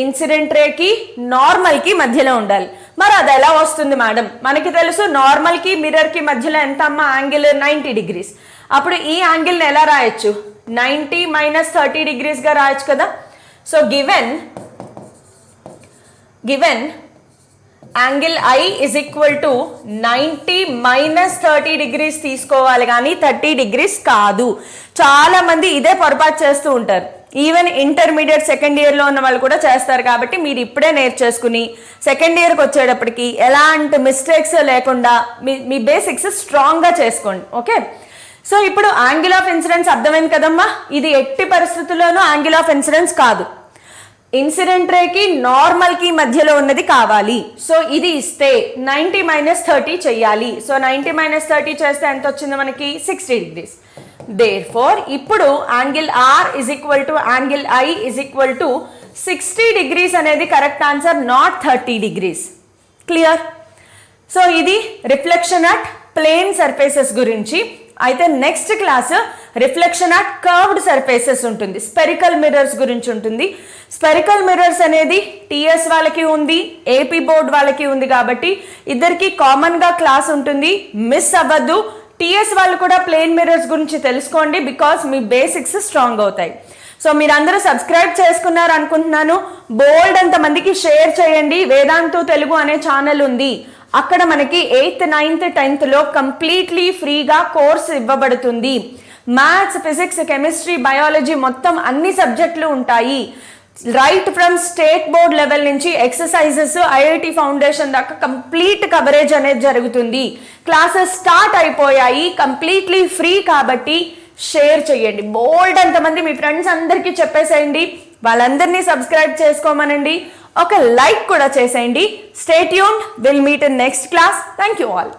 A: ఇన్సిడెంట్ రేకి నార్మల్ కి మధ్యలో ఉండాలి. మరి అది ఎలా వస్తుంది మేడం? మనకి తెలుసు నార్మల్ కి మిర్రర్ కి మధ్యలో ఎంత అమ్మా యాంగిల్? 90 degrees. అప్పుడు ఈ యాంగిల్ ని ఎలా రాయొచ్చు? 90 - 30 degrees గా రాయొచ్చు కదా. So given angle I is equal to 90 - 30 degrees తీసుకోవాలి కానీ 30 degrees కాదు. చాలా మంది ఇదే పొరపాటు చేస్తూ ఉంటారు. ఈవెన్ ఇంటర్మీడియట్ సెకండ్ ఇయర్లో ఉన్న వాళ్ళు కూడా చేస్తారు. కాబట్టి మీరు ఇప్పుడే నేర్చేసుకుని సెకండ్ ఇయర్కి వచ్చేటప్పటికి ఎలాంటి మిస్టేక్స్ లేకుండా మీ బేసిక్స్ స్ట్రాంగ్గా చేసుకోండి. ఓకే, సో ఇప్పుడు యాంగిల్ ఆఫ్ ఇన్సిడెన్స్ అర్థమైంది కదమ్మా. ఇది ఎట్టి పరిస్థితుల్లోనూ యాంగిల్ ఆఫ్ ఇన్సిడెన్స్ కాదు. ఇన్సిడెంట్ రేకి నార్మల్ కి మధ్యలో ఉన్నది కావాలి. సో ఇది ఇస్తే 90 - 30 చెయ్యాలి. సో 90 - 30 చేస్తే ఎంత వచ్చింది మనకి? 60 degrees. Therefore, ఇప్పుడు angle R is equal to angle I is equal to 60 degrees అనేది correct answer, not 30 degrees. Clear? So ఇది రిఫ్లెక్షన్ అట్ ప్లేన్ సర్ఫేసెస్ గురించి. అయితే next class reflection at curved surfaces ఉంటుంది, స్పెరికల్ మిర్రర్స్ గురించి ఉంటుంది. Spherical mirrors అనేది TS వాళ్ళకి ఉంది, ఏపీ బోర్డ్ వాళ్ళకి ఉంది కాబట్టి ఇద్దరికి కామన్ గా క్లాస్ ఉంటుంది, మిస్ అవ్వద్దు. టీఎస్ వాళ్ళు కూడా ప్లేన్ మిర్రర్స్ గురించి తెలుసుకోండి, బికాస్ మీ బేసిక్స్ స్ట్రాంగ్ అవుతాయి. సో మీరందరూ సబ్స్క్రైబ్ చేసుకున్నారు అనుకుంటున్నాను. బోల్డ్ అంత మందికి షేర్ చేయండి. వేదాంతు తెలుగు అనే ఛానల్ ఉంది, అక్కడ మనకి 8th, 9th, 10th లో కంప్లీట్లీ ఫ్రీగా కోర్స్ ఇవ్వబడుతుంది. మ్యాథ్స్, ఫిజిక్స్, కెమిస్ట్రీ, బయాలజీ మొత్తం అన్ని సబ్జెక్టులు ఉంటాయి. Right from state board level నుంచి ఎక్సర్సైజెస్, ఐఐటి ఫౌండేషన్ దాకా కంప్లీట్ కవరేజ్ అనేది జరుగుతుంది. క్లాసెస్ స్టార్ట్ అయిపోయాయి, కంప్లీట్లీ ఫ్రీ కాబట్టి షేర్ చేయండి. బోల్డ్ అంతమంది మీ ఫ్రెండ్స్ అందరికీ చెప్పేసేయండి, వాళ్ళందరినీ సబ్స్క్రైబ్ చేసుకోమనండి, ఒక లైక్ కూడా చేసేయండి. Stay tuned, will meet in next class. Thank you all.